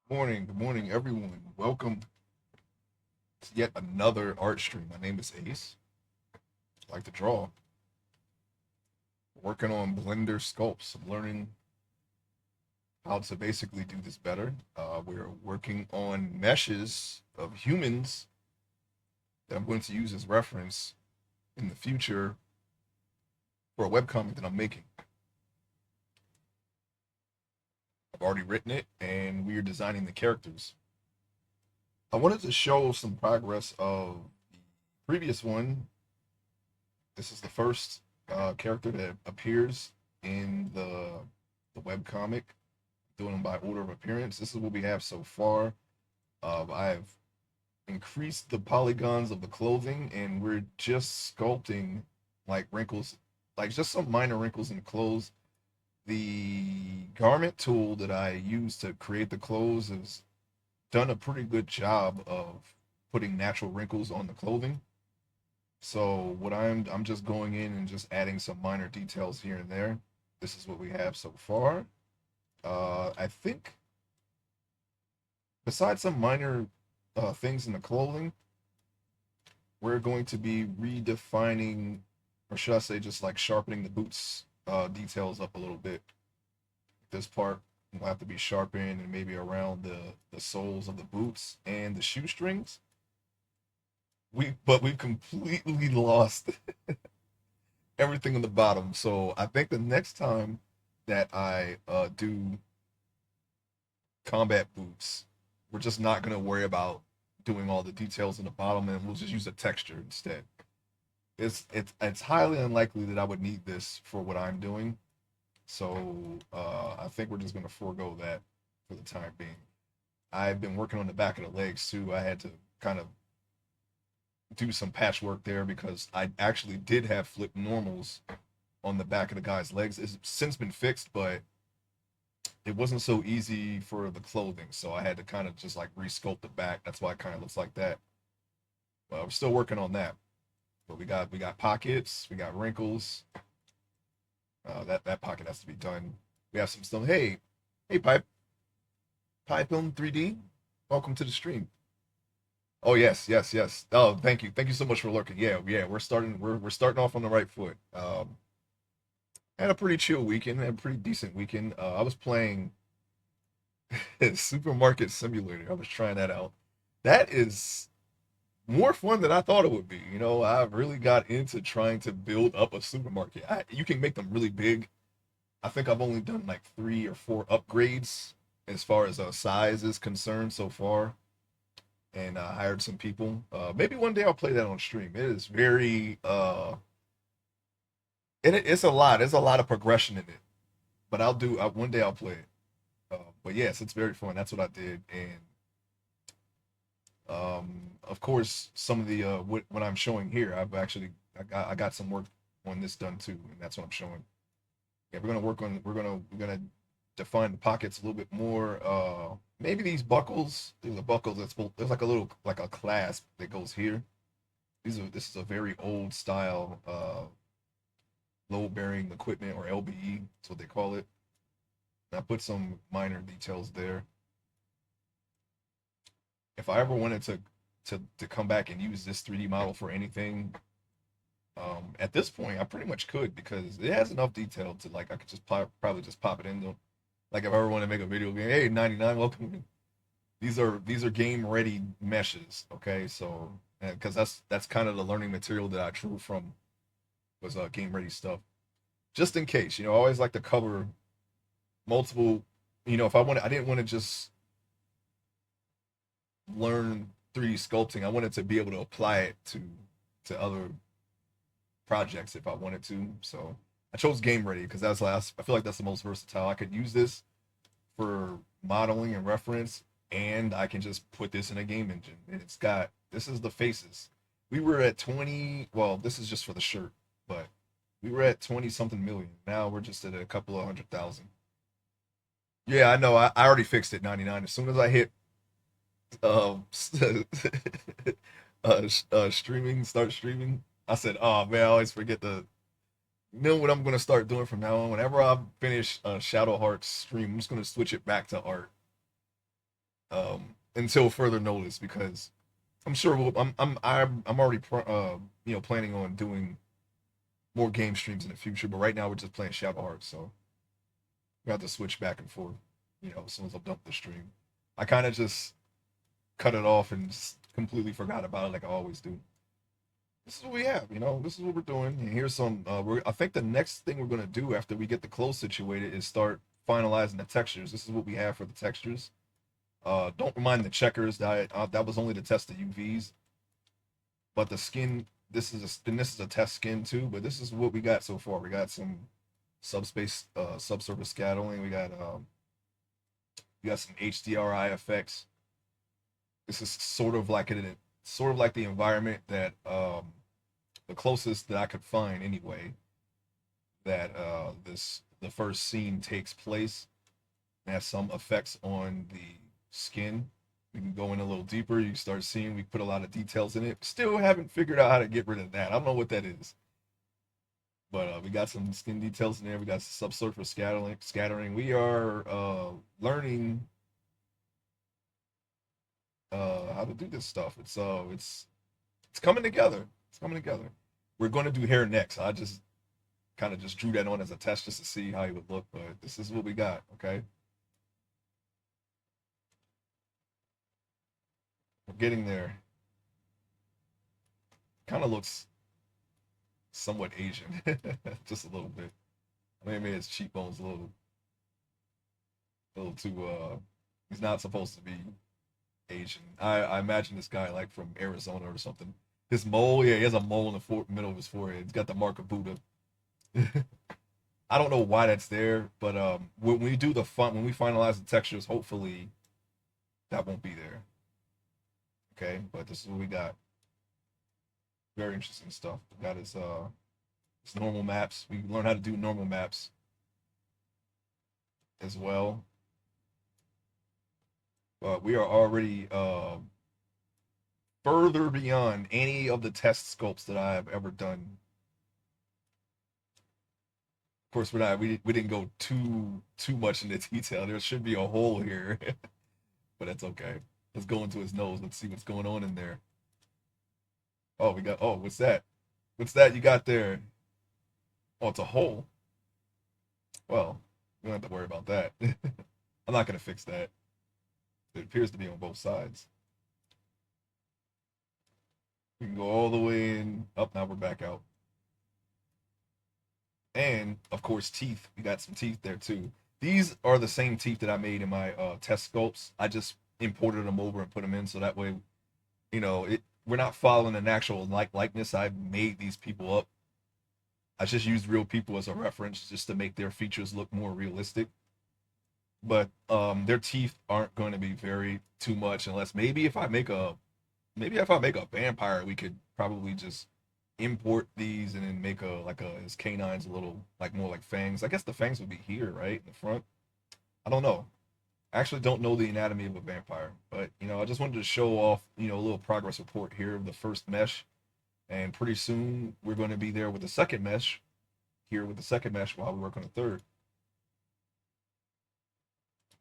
Good morning, everyone. Welcome to yet another art stream. My name is Ace. I like to draw. Working on Blender sculpts. I'm learning how to basically do this better. We're working on meshes of humans that I'm going to use as reference in the future for a webcomic that I'm making. I've already written it, and we are designing the characters. I wanted to show some progress of the previous one. This is the first character that appears in the web comic, doing them by order of appearance. This is what we have so far. I've increased the polygons of the clothing, and we're just sculpting like wrinkles, like just some minor wrinkles in the clothes. The garment tool that I use to create the clothes has done a pretty good job of putting natural wrinkles on the clothing. So what I'm just going in and just adding some minor details here and there. This is what we have so far. I think besides some minor things in the clothing, we're going to be redefining, or should I say, just like sharpening the boots details up a little bit. This part will have to be sharpened and maybe around the soles of the boots and the shoestrings. We've completely lost everything on the bottom. So I think the next time that I do combat boots, we're just not gonna worry about doing all the details in the bottom, and we'll just use a texture instead. It's highly unlikely that I would need this for what I'm doing. So I think we're just gonna forego that for the time being. I've been working on the back of the legs too. I had to kind of do some patchwork there because I actually did have flip normals on the back of the guy's legs. It's since been fixed, but it wasn't so easy for the clothing, so I had to kind of just like resculpt the back. That's why it kind of looks like that. But we're still working on that. But we got pockets, we got wrinkles. That pocket has to be done. We have some stuff. Hey, pipe film 3D. Welcome to the stream. Oh yes. Oh, thank you so much for lurking. Yeah. We're starting off on the right foot. Had a pretty chill weekend. Had a pretty decent weekend. I was playing Supermarket Simulator. I was trying that out. That is more fun than I thought it would be. I really got into trying to build up a supermarket. You can make them really big. I think I've only done like 3 or 4 upgrades as far as size is concerned so far, and I hired some people. Maybe one day I'll play that on stream. It is very and it's a lot. There's a lot of progression in it, but one day I'll play it. But yes, it's very fun. That's what I did, and of course, some of the what I'm showing here, I got some work on this done too, and that's what I'm showing. Yeah, we're gonna define the pockets a little bit more. Maybe these buckles. There's a buckle there's like a little like a clasp that goes here. This is a very old style load bearing equipment, or LBE. That's what they call it. And I put some minor details there. If I ever wanted to come back and use this 3D model for anything, at this point I pretty much could, because it has enough detail to like I could just probably just pop it in them. Like if I ever want to make a video game, hey 99, welcome. These are game ready meshes, okay? So because that's kind of the learning material that I drew from, was game ready stuff. Just in case, I always like to cover multiple. If I didn't want to just learn 3D sculpting. I wanted to be able to apply it to other projects if I wanted to. So I chose Game Ready because I feel like that's the most versatile. I could use this for modeling and reference, and I can just put this in a game engine. And this is the faces. We were at 20. Well, this is just for the shirt, but we were at 20 something million. Now we're just at a couple of 100,000. Yeah, I know. I already fixed it 99. As soon as I hit um start streaming, I said, oh man, I always forget to know what I'm gonna start doing from now on. Whenever I finish Shadow Hearts stream, I'm just gonna switch it back to art. until further notice, because I'm sure I'm already planning on doing more game streams in the future. But right now we're just playing Shadow Hearts, so we have to switch back and forth. As soon as I dump the stream, I kind of just cut it off and just completely forgot about it, like I always do. This is what we have, This is what we're doing. And here's some. I think the next thing we're gonna do after we get the clothes situated is start finalizing the textures. This is what we have for the textures. Don't mind the checkers. That was only to test the UVs, but the skin. This is a test skin too. But this is what we got so far. We got some subsurface scattering. We got some HDRI effects. This is sort of like the environment that the closest that I could find anyway, that the first scene takes place. It has some effects on the skin. We can go in a little deeper. You start seeing we put a lot of details in it. Still haven't figured out how to get rid of that. I don't know what that is. But we got some skin details in there. We got subsurface scattering. We are learning how to do this stuff. It's coming together. It's coming together. We're going to do hair next. I just kind of just drew that on as a test just to see how he would look, but this is what we got. Okay, we're getting there. Kind of looks somewhat Asian, just a little bit. I mean, his cheekbones a little too. He's not supposed to be Asian. I imagine this guy like from Arizona or something. His mole, yeah, he has a mole in the middle of his forehead. He's got the mark of Buddha. I don't know why that's there, but when we do when we finalize the textures, hopefully that won't be there. Okay, but this is what we got. Very interesting stuff. We got his normal maps. We learn how to do normal maps as well. But we are already further beyond any of the test sculpts that I have ever done. Of course, we didn't go too much into detail. There should be a hole here, but that's okay. Let's go into his nose. Let's see what's going on in there. What's that? What's that you got there? Oh, it's a hole. Well, we don't have to worry about that. I'm not gonna fix that. It appears to be on both sides. We can go all the way in. Up now we're back out. And of course, teeth. We got some teeth there too. These are the same teeth that I made in my test sculpts. I just imported them over and put them in so that way, we're not following an actual likeness. I made these people up. I just used real people as a reference just to make their features look more realistic. But their teeth aren't going to be very too much unless maybe if I make a vampire, we could probably just import these and then make his canines a little like more like fangs. I guess the fangs would be here, right? In the front. I don't know. I actually don't know the anatomy of a vampire, but I just wanted to show off, a little progress report here of the first mesh. And pretty soon we're going to be there with the second mesh, here with the second mesh while we work on the third.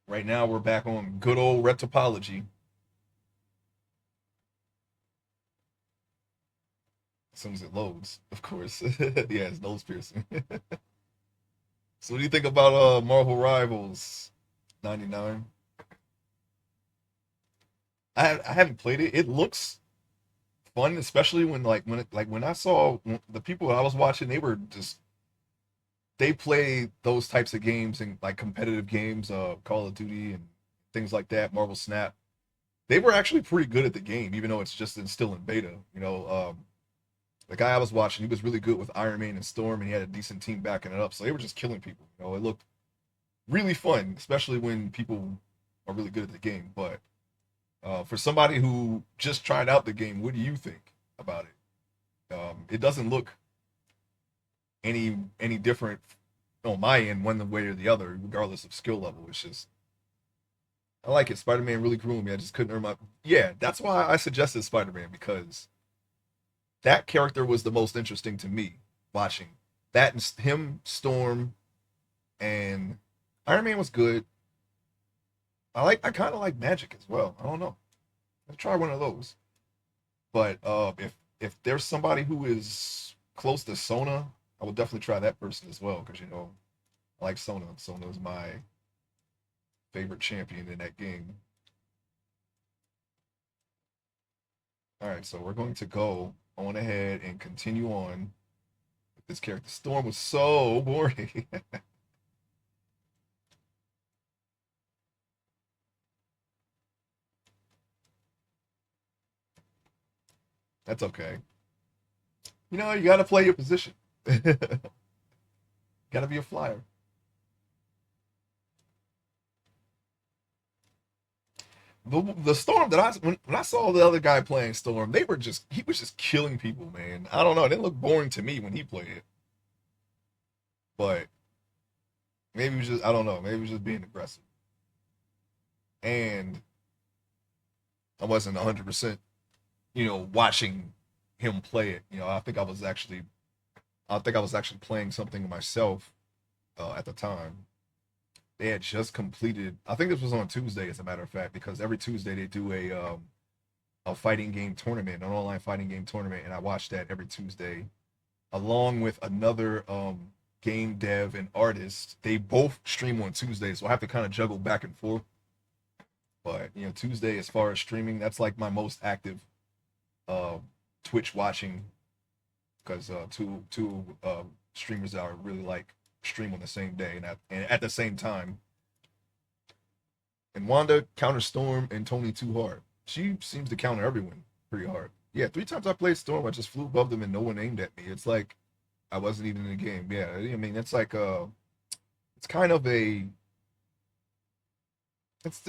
Right now we're back on good old red topology. As soon as it loads, of course. Yeah, it's nose piercing. So what do you think about Marvel Rivals 99? I haven't played it. It looks fun, especially when I saw the people I was watching, they play those types of games and like competitive games, Call of Duty and things like that, Marvel Snap. They were actually pretty good at the game, even though it's still in beta. The guy I was watching, he was really good with Iron Man and Storm, and he had a decent team backing it up. So they were just killing people. It looked really fun, especially when people are really good at the game. But for somebody who just tried out the game, what do you think about it? It doesn't look any different on my end, one way or the other, regardless of skill level. It's just I like it. Spider-Man really grew me. I just couldn't earn my. Yeah, that's why I suggested Spider-Man, because that character was the most interesting to me watching. That and him, Storm, and Iron Man was good. I kind of like Magic as well. I don't know. Let's try one of those. But if there's somebody who is close to Sona, I would definitely try that person as well because I like Sona. Sona is my favorite champion in that game. All right, so we're going to go on ahead and continue on with this character. Storm was so boring. That's okay. You got to play your position. Got to be a flyer. The Storm that when I saw the other guy playing Storm, he was just killing people, man. I don't know. It didn't look boring to me when he played it, but maybe it was just I don't know. Maybe it was just being aggressive, and I wasn't 100%, watching him play it. I think I was actually playing something myself at the time. They had just completed. I think this was on Tuesday, as a matter of fact, because every Tuesday they do a fighting game tournament, an online fighting game tournament, and I watch that every Tuesday, along with another game dev and artist. They both stream on Tuesday, so I have to kind of juggle back and forth. But Tuesday, as far as streaming, that's like my most active uh, Twitch watching because two streamers that I really like stream on the same day and at the same time. And Wanda counters Storm and Tony too hard. She seems to counter everyone pretty hard. Yeah, 3 times I played Storm, I just flew above them and no one aimed at me. It's like I wasn't even in the game. Yeah, I mean it's like it's kind of a it's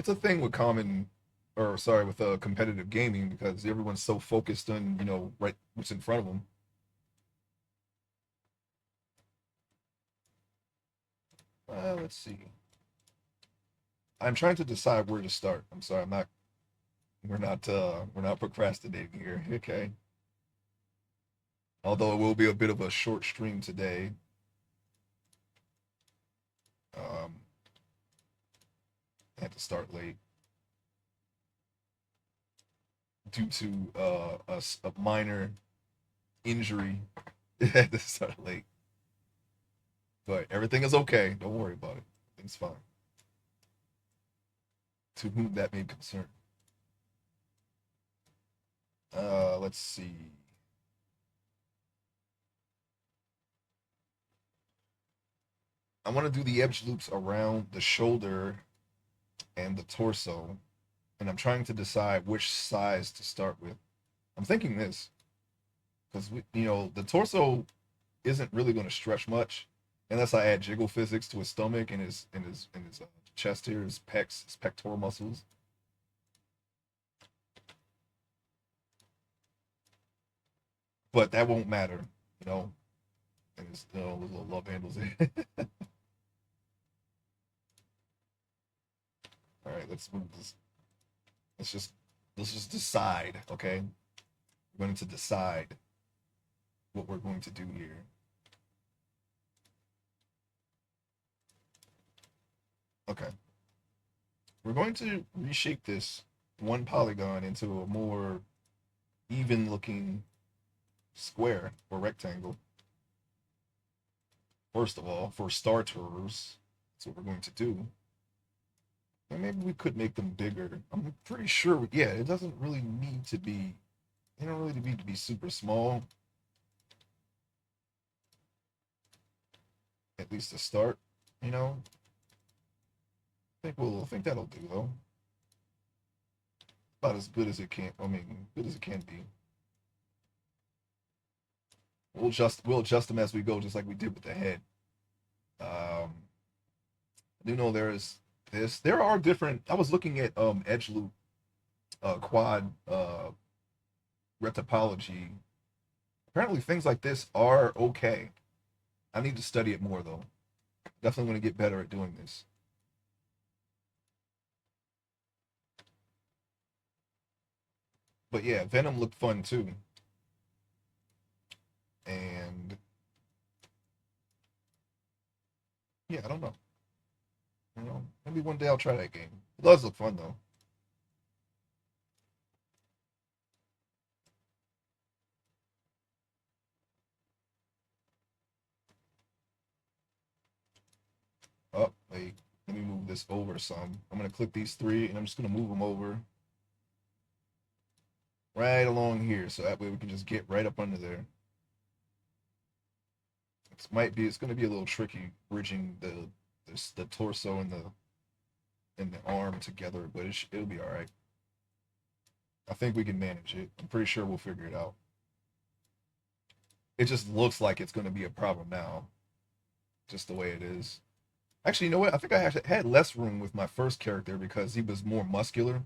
a thing with with competitive gaming because everyone's so focused on right what's in front of them. Let's see. I'm trying to decide where to start. I'm sorry, I'm not. We're not procrastinating here. Okay. Although it will be a bit of a short stream today. Um, I had to start late due to a minor injury. I had to start late, but everything is okay. Don't worry about it. Everything's fine. To whom that may concern. Let's see. I want to do the edge loops around the shoulder and the torso, and I'm trying to decide which size to start with. I'm thinking this because the torso isn't really going to stretch much unless I add jiggle physics to his stomach and his chest here, his pecs, his pectoral muscles. But that won't matter, you know. And his little love handles. All right, let's move this. Let's just let's just decide, okay? We're going to decide what we're going to do here. Okay. We're going to reshape this one polygon into a more even looking square or rectangle. First of all, for starters, that's what we're going to do. And maybe we could make them bigger. I'm pretty sure, yeah, it doesn't really need to be, they don't really need to be super small, at least to start, you know? I think that'll do though. About as good as it can, I mean, good as it can be. We'll adjust them as we go, just like we did with the head. I do know there is this. There are different. I was looking at edge loop, quad retopology. Apparently, things like this are okay. I need to study it more though. Definitely want to get better at doing this. But yeah, Venom looked fun too, and yeah, I don't know. Maybe one day I'll try that game. It does look fun though. Oh, wait. Let me move this over some. I'm gonna click these three and I'm just gonna move them over right along here, so that way we can just get right up under there. It's gonna be a little tricky bridging the torso and the arm together, but it'll be all right. I think we can manage it. I'm pretty sure we'll figure it out. It just looks like it's gonna be a problem now, just the way it is. Actually, you know what? I think I actually had less room with my first character because he was more muscular.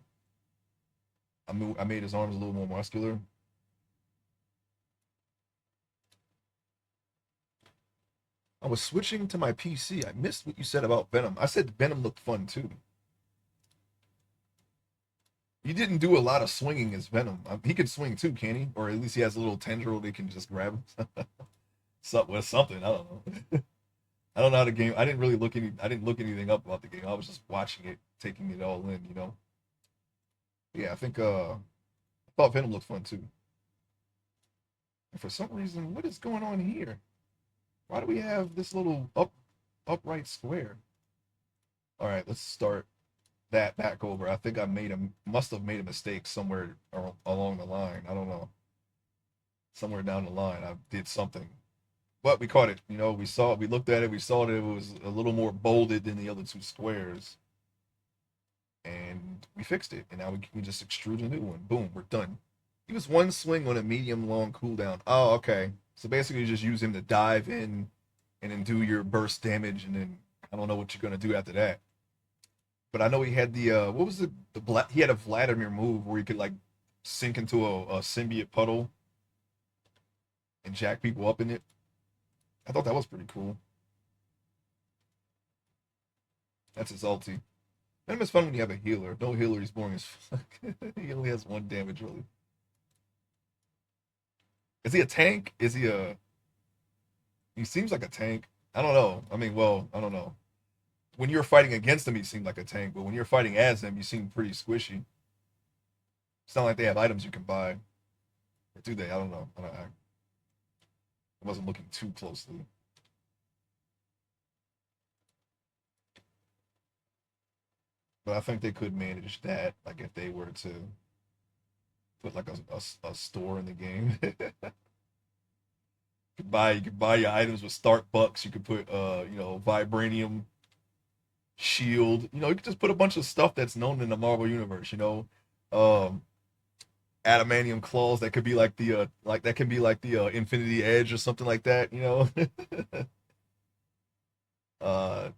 I made his arms a little more muscular. I was switching to my PC. I missed what you said about Venom. I said Venom looked fun too. He didn't do a lot of swinging as Venom. He can swing too, can he? Or at least he has a little tendril they can just grab with something. I don't know. I don't know how the game. I didn't look anything up about the game. I was just watching it, taking it all in. Yeah, I think. I thought Venom looked fun too. And for some reason, what is going on here? Why do we have this little upright square? All right, let's start that back over. I think I must have made a mistake somewhere along the line. I don't know. Somewhere down the line, I did something, but we caught it. We saw it. We looked at it. We saw that it was a little more bolded than the other two squares, and we fixed it. And now we can just extrude a new one. Boom, we're done. He was one swing on a medium long cooldown. Oh, okay. So basically, you just use him to dive in and then do your burst damage, and then I don't know what you're gonna do after that. But I know he had what was he had a Vladimir move where he could like sink into a symbiote puddle and jack people up in it. I thought that was pretty cool. That's his ulti. And it's fun when you have a healer. No healer, he's boring as fuck. He only has one damage really. Is he a tank? He seems like a tank. I don't know. I mean, well, I don't know. When you're fighting against him, he seemed like a tank, but when you're fighting as him, you seem pretty squishy. It's not like they have items you can buy. Or do they? I don't know. I wasn't looking too closely. But I think they could manage that, like if they were to put like a store in the game. You could buy your items with start bucks. You could put vibranium shield. You could just put a bunch of stuff that's known in the Marvel universe. Um, adamantium claws that could be like that can be like the Infinity Edge or something like that. uh,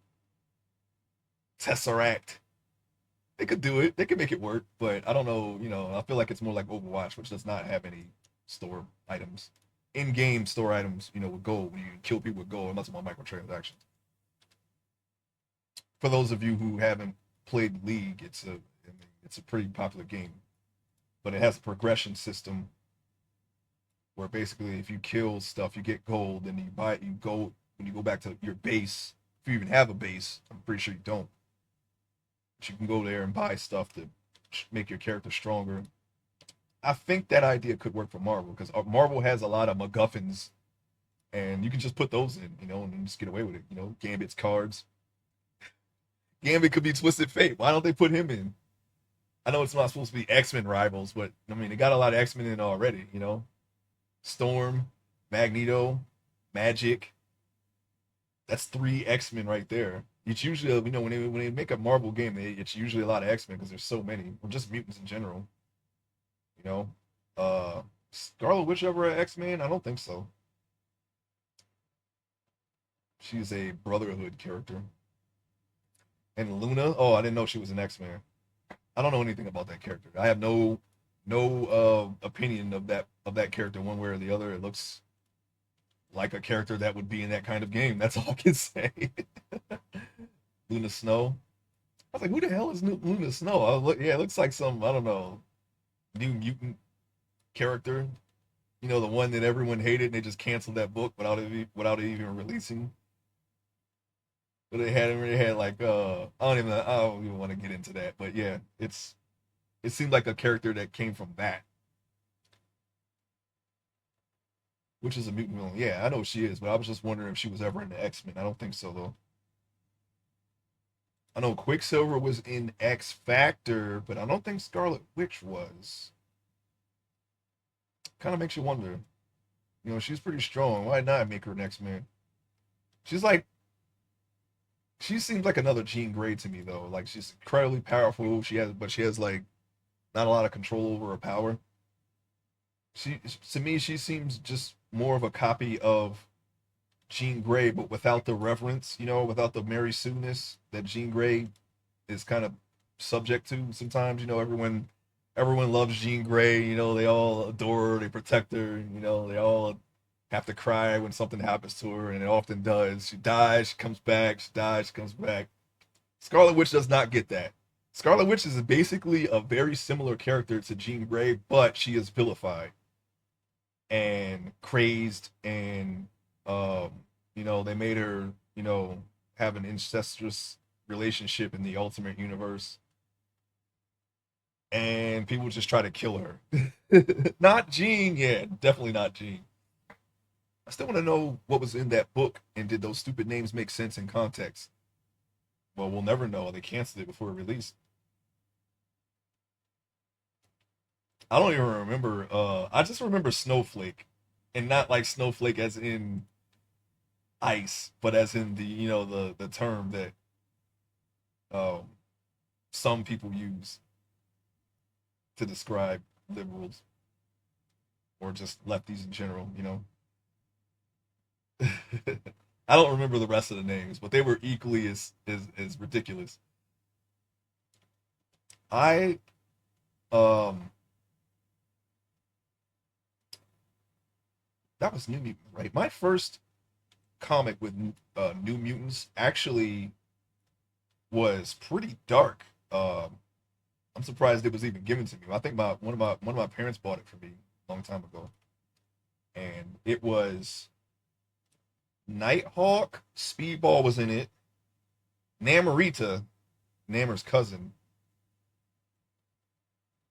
Tesseract. They could do it. They could make it work, but I don't know. I feel like it's more like Overwatch, which does not have any store items, in-game store items. With gold, when you can kill people with gold, unless it's on microtransactions. For those of you who haven't played League, it's a pretty popular game, but it has a progression system where basically if you kill stuff, you get gold, and you go when you go back to your base. If you even have a base, I'm pretty sure you don't. But you can go there and buy stuff to make your character stronger. I think that idea could work for Marvel because Marvel has a lot of MacGuffins, and you can just put those in, and then just get away with it. Gambit's cards. Gambit could be Twisted Fate. Why don't they put him in? I know it's not supposed to be X-Men rivals, but I mean they got a lot of X-Men in already. Storm, Magneto, Magic. That's three X-Men right there. It's usually when they make a Marvel game, it's usually a lot of X-Men because there's so many, or just mutants in general. You know, Scarlet Witch ever an X-Men? I don't think so. She's a Brotherhood character. And Luna, oh, I didn't know she was an X-Men. I don't know anything about that character. I have no opinion of that character one way or the other. It looks like a character that would be in that kind of game. That's all I can say. Luna Snow. I was like, who the hell is Luna Snow? Yeah, it looks like some, I don't know, New Mutant character. The one that everyone hated and they just canceled that book without it even releasing. But they had like I don't even want to get into that. But yeah, it seemed like a character that came from that, which is a mutant villain. Yeah, I know she is, but I was just wondering if she was ever in the X Men. I don't think so though. I know Quicksilver was in X Factor, but I don't think Scarlet Witch was. Kind of makes you wonder. You know, she's pretty strong. Why not make her an X Men? She's like she seems like another Jean Grey to me though. Like she's incredibly powerful. She has like not a lot of control over her power. She to me she seems just more of a copy of Jean Grey, but without the reverence, you know, without the Mary Sue-ness that Jean Grey is kind of subject to sometimes. You know, everyone loves Jean Grey. You know, they all adore her, they protect her. You know, they all have to cry when something happens to her, and it often does. She dies, she comes back. She dies, she comes back. Scarlet Witch does not get that. Scarlet Witch is basically a very similar character to Jean Grey, but she is vilified and crazed, and um, you know, they made her, you know, have an incestuous relationship in the Ultimate Universe, and people just try to kill her. Not Jean, yeah, definitely not Jean. I still want to know what was in that book, and did those stupid names make sense in context? Well, we'll never know. They canceled it before it released. I don't even remember. I just remember Snowflake, and not like Snowflake as in ice, but as in the the term that um, some people use to describe liberals or just lefties in general. You know, I don't remember the rest of the names, but they were equally as ridiculous. I um that was New Mutants, right? My first comic with New Mutants actually was pretty dark. I'm surprised it was even given to me. I think one of my parents bought it for me a long time ago, and it was Nighthawk. Speedball was in it. Namorita, Namor's cousin,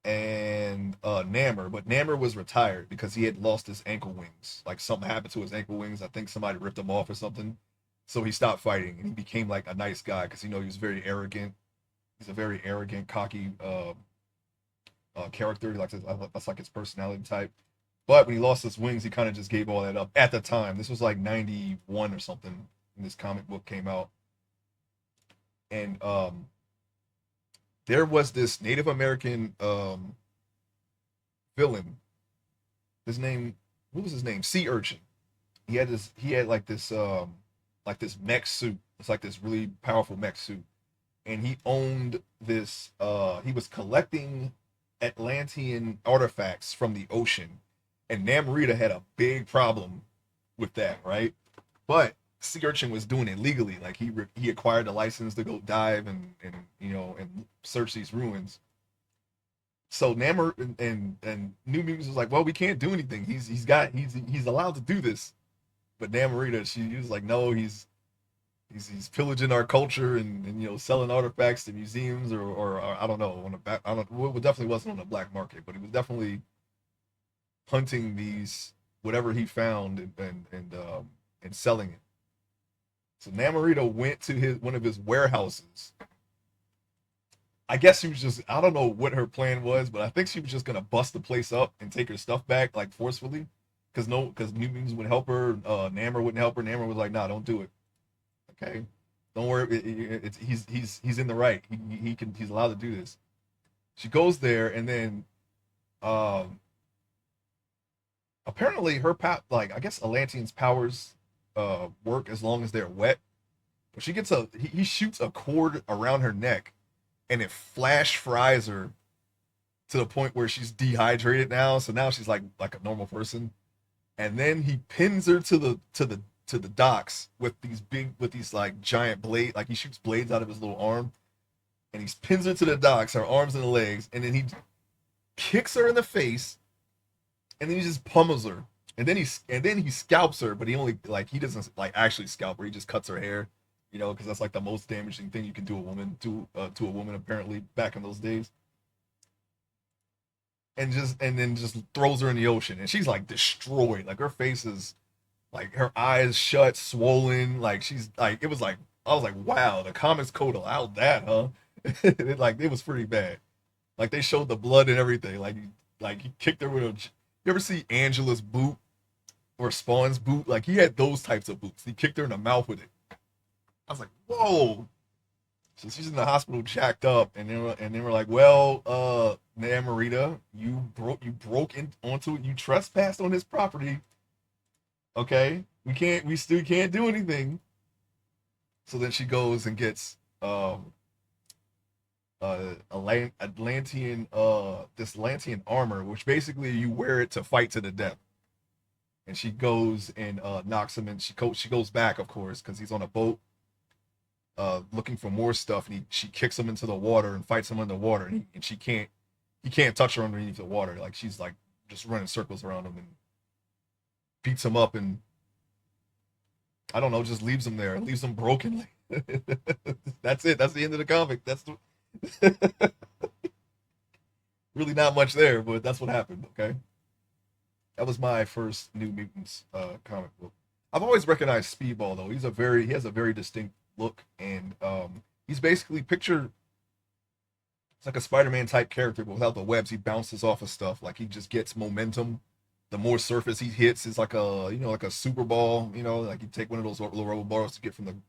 and Namor. But Namor was retired because he had lost his ankle wings. Like something happened to his ankle wings. I think somebody ripped them off or something. So he stopped fighting and he became like a nice guy because you know he was very arrogant. He's a very arrogant, cocky character. That's like his personality type. But when he lost his wings, he kind of just gave all that up at the time. This was like 91 or something when this comic book came out. And there was this Native American villain. His name, what was his name? Sea Urchin. He had like this mech suit. It's like this really powerful mech suit. And he owned this he was collecting Atlantean artifacts from the ocean. And Namorita had a big problem with that, right? But Sea Urchin was doing it legally. Like he acquired a license to go dive and you know and search these ruins. So Namor and New Mutants was like, well, we can't do anything. He's allowed to do this. But Namorita, she was like, no, he's pillaging our culture and you know selling artifacts to museums or I don't know on the back. I don't. Well, it definitely wasn't on the black market, but he was definitely hunting these whatever he found and selling it. So Namorita went to his one of his warehouses. I guess she was just I don't know what her plan was, but I think she was just gonna bust the place up and take her stuff back like forcefully, because New Mutants would help her, Namor wouldn't help her. Namor was like, nah, don't do it. Okay, don't worry, he's in the right. He's allowed to do this. She goes there and then um apparently her like I guess Atlantean's powers work as long as they're wet. But she gets he shoots a cord around her neck and it flash fries her to the point where she's dehydrated now. So now she's like a normal person. And then he pins her to the docks with these like giant blade like he shoots blades out of his little arm and he pins her to the docks, her arms and the legs, and then he kicks her in the face and then he just pummels her. And then he scalps her, but he only like he doesn't like actually scalp her. He just cuts her hair. you know, because that's like the most damaging thing you can do to a woman apparently back in those days. And then just throws her in the ocean, and she's like destroyed. Like her face is like her eyes shut, swollen. Like she's like it was like I was like, wow, the comics code allowed that, huh? Like it was pretty bad. Like they showed the blood and everything. Like he kicked her with a. You ever see Angela's boot or Spawn's boot? Like he had those types of boots. He kicked her in the mouth with it. I was like, whoa. So she's in the hospital, jacked up, and then we're like, well, Namorita, you broke in onto it, you trespassed on his property. Okay, we still can't do anything. So then she goes and gets Atlantean this Atlantean armor, which basically you wear it to fight to the death. And she goes and knocks him, and she goes back, of course, because he's on a boat looking for more stuff, and she kicks him into the water and fights him underwater, and he can't touch her underneath the water. Like she's like just running circles around him and beats him up, and I don't know, just leaves him there, leaves him broken. That's it. That's the end of the comic. Really not much there, but that's what happened. Okay, that was my first New Mutants comic book. I've always recognized Speedball though. He has a very distinct look, and he's basically picture it's like a Spider-Man type character, but without the webs. He bounces off of stuff. Like he just gets momentum. The more surface he hits is like a like a super ball. You know, like you take one of those little rubber balls to get from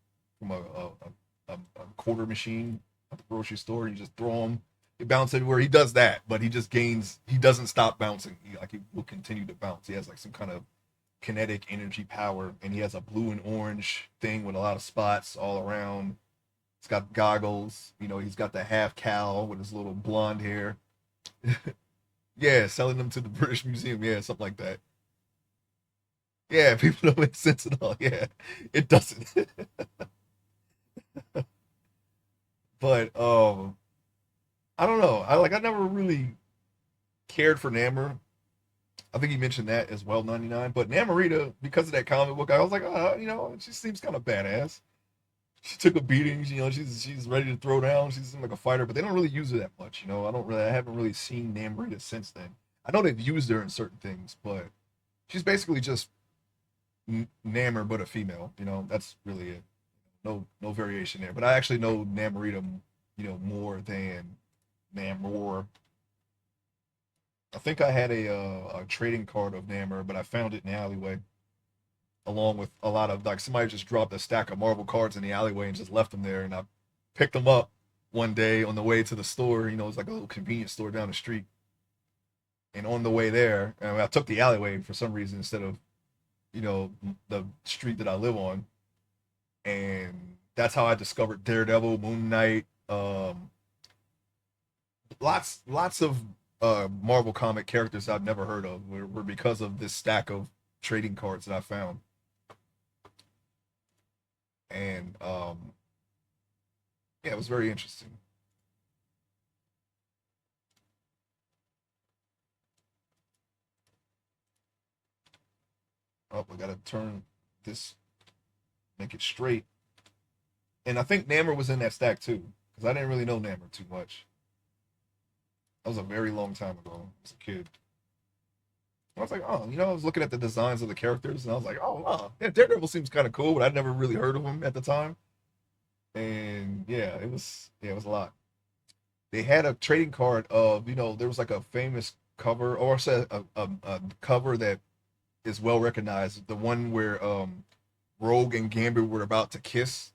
a quarter machine at the grocery store. You just throw them. He bounce everywhere. He does that, but he just gains. He doesn't stop bouncing. He will continue to bounce. He has like some kind of kinetic energy power, and he has a blue and orange thing with a lot of spots all around. He's got goggles. You know, he's got the half cowl with his little blonde hair. Yeah, selling them to the British Museum. Yeah, something like that. Yeah, people don't make sense at all. Yeah, it doesn't. But I don't know. I never really cared for Namor. I think he mentioned that as well, 99. But Namorita, because of that comic book, I was like, she seems kind of badass. She took a beating. She's ready to throw down. She's like a fighter, but they don't really use her that much. I haven't really seen Namorita since then. I know they've used her in certain things, but she's basically just Namor, but a female. That's really it. No variation there. But I actually know Namorita, more than Namor. I think I had a trading card of Namor, but I found it in the alleyway, along with a lot of like somebody just dropped a stack of Marvel cards in the alleyway and just left them there, and I picked them up one day on the way to the store. It's like a little convenience store down the street, and on the way there, I took the alleyway for some reason instead of the street that I live on, and that's how I discovered Daredevil, Moon Knight, lots of Marvel comic characters I've never heard of were because of this stack of trading cards that I found. And yeah, it was very interesting. Oh, we gotta turn this, make it straight. And I think Namor was in that stack too, because I didn't really know Namor too much. That was a very long time ago as a kid. I was like, oh, I was looking at the designs of the characters, and I was like, oh, wow, yeah, Daredevil seems kind of cool, but I'd never really heard of him at the time. And yeah, it was a lot. They had a trading card of, there was like a famous cover, or a cover that is well recognized, the one where Rogue and Gambit were about to kiss.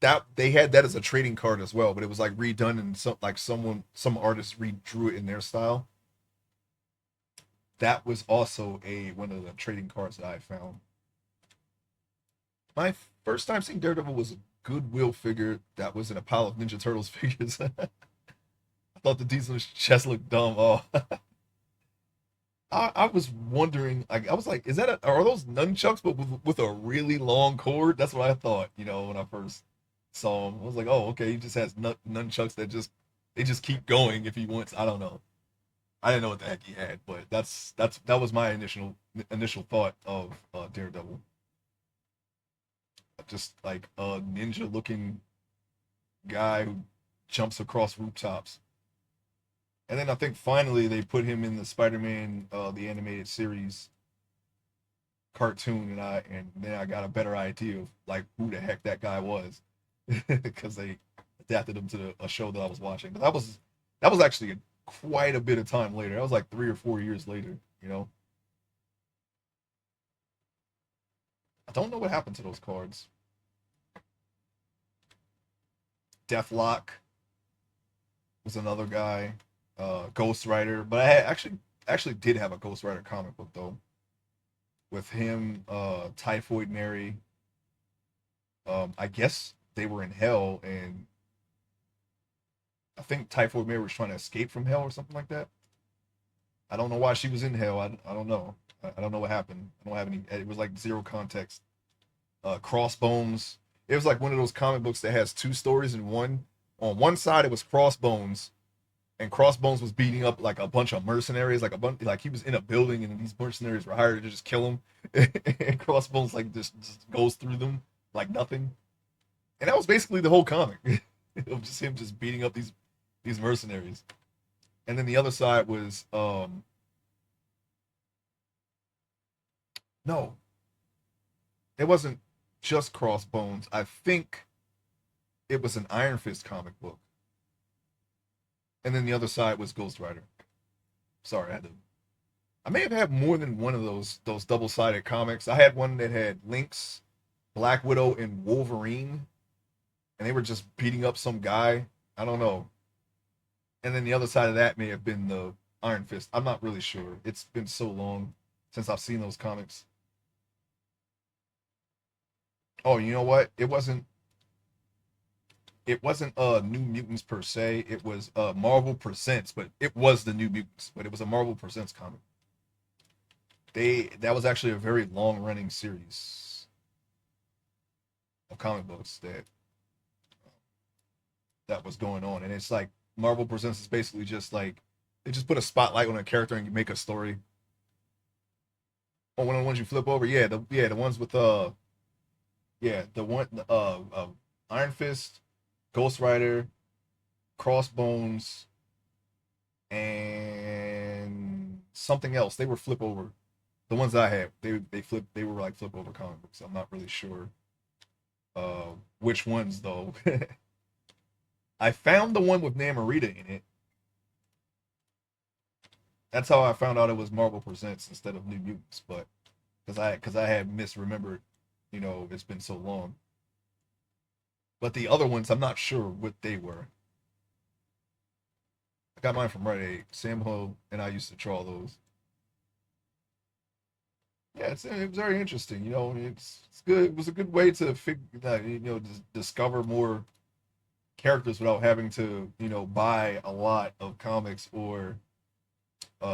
That they had that as a trading card as well, but it was like redone, and some artist redrew it in their style. That was also a one of the trading cards that I found. My first time seeing Daredevil was a Goodwill figure that was in a pile of Ninja Turtles figures. I thought the Diesel's chest looked dumb. Oh, I was wondering. I was like, are those nunchucks, but with a really long cord? That's what I thought. When I first saw him, I was like, oh, okay, he just has nunchucks that just keep going if he wants. I don't know. I didn't know what the heck he had, but that was my initial thought of Daredevil. just like a ninja looking guy who jumps across rooftops. And then I think finally they put him in the Spider-Man the animated series cartoon, and then I got a better idea of like who the heck that guy was because they adapted him to a show that I was watching. But that was actually quite a bit of time later. That was like 3 or 4 years later. You know, I don't know what happened to those cards. Deathlock was another guy. Ghost Rider, but actually did have a Ghost Rider comic book though, with him, Typhoid Mary. I guess they were in hell, and I think Typhoid Mary was trying to escape from hell or something like that. I don't know why she was in hell. I don't know. I don't know what happened. I don't have any. It was like zero context. Crossbones. It was like one of those comic books that has two stories in one. On one side, it was Crossbones, and Crossbones was beating up like a bunch of mercenaries, like a bunch, like he was in a building, and these mercenaries were hired to just kill him. And Crossbones like just goes through them like nothing. And that was basically the whole comic. It was just him just beating up these mercenaries. And then the other side was no, it wasn't just Crossbones. I think it was an Iron Fist comic book. And then the other side was Ghost Rider. Sorry, I may have had more than one of those double sided comics. I had one that had Lynx, Black Widow, and Wolverine, and they were just beating up some guy. I don't know. And then the other side of that may have been the Iron Fist. I'm not really sure. It's been so long since I've seen those comics. Oh, you know what? It wasn't New Mutants per se. It was Marvel Presents, but it was the New Mutants, but it was a Marvel Presents comic. That was actually a very long running series of comic books that was going on, and it's like Marvel Presents is basically just like they just put a spotlight on a character and you make a story. Oh, one of the ones you flip over, the ones with the one Iron Fist, Ghost Rider, Crossbones, and something else. They were flip over. The ones I had, they were like flip over comic books. I'm not really sure which ones though. I found the one with Namorita in it. That's how I found out it was Marvel Presents instead of New Mutants, but because I had misremembered, it's been so long. But the other ones, I'm not sure what they were. I got mine from Rite Aid. Sam Ho and I used to draw those. Yeah, it was very interesting. It's good. It was a good way to figure that discover more characters without having to buy a lot of comics or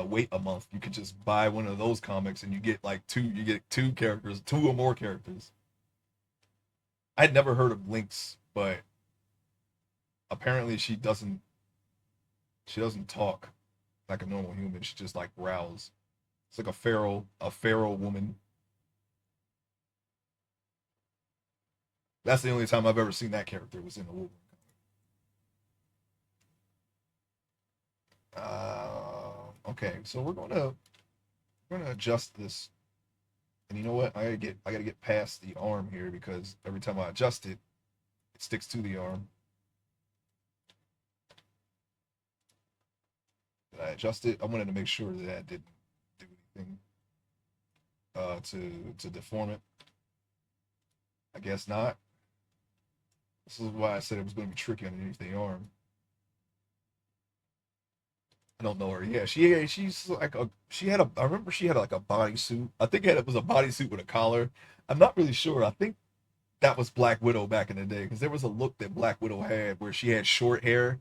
wait a month. You could just buy one of those comics and you get like two. You get two characters, two or more characters. I'd never heard of Lynx, but apparently she doesn't talk like a normal human. She just like growls. It's like a feral woman. That's the only time I've ever seen that character was in a Wolverine. Okay, so we're gonna adjust this, and you know what? I gotta get past the arm here because every time I adjust it, it sticks to the arm. Did I adjust it? I wanted to make sure that I didn't do anything to deform it. I guess not. This is why I said it was going to be tricky underneath the arm. I don't know her. Yeah, she's like she had a. I remember she had like a bodysuit. I think it was a bodysuit with a collar. I'm not really sure. I think that was Black Widow back in the day because there was a look that Black Widow had where she had short hair.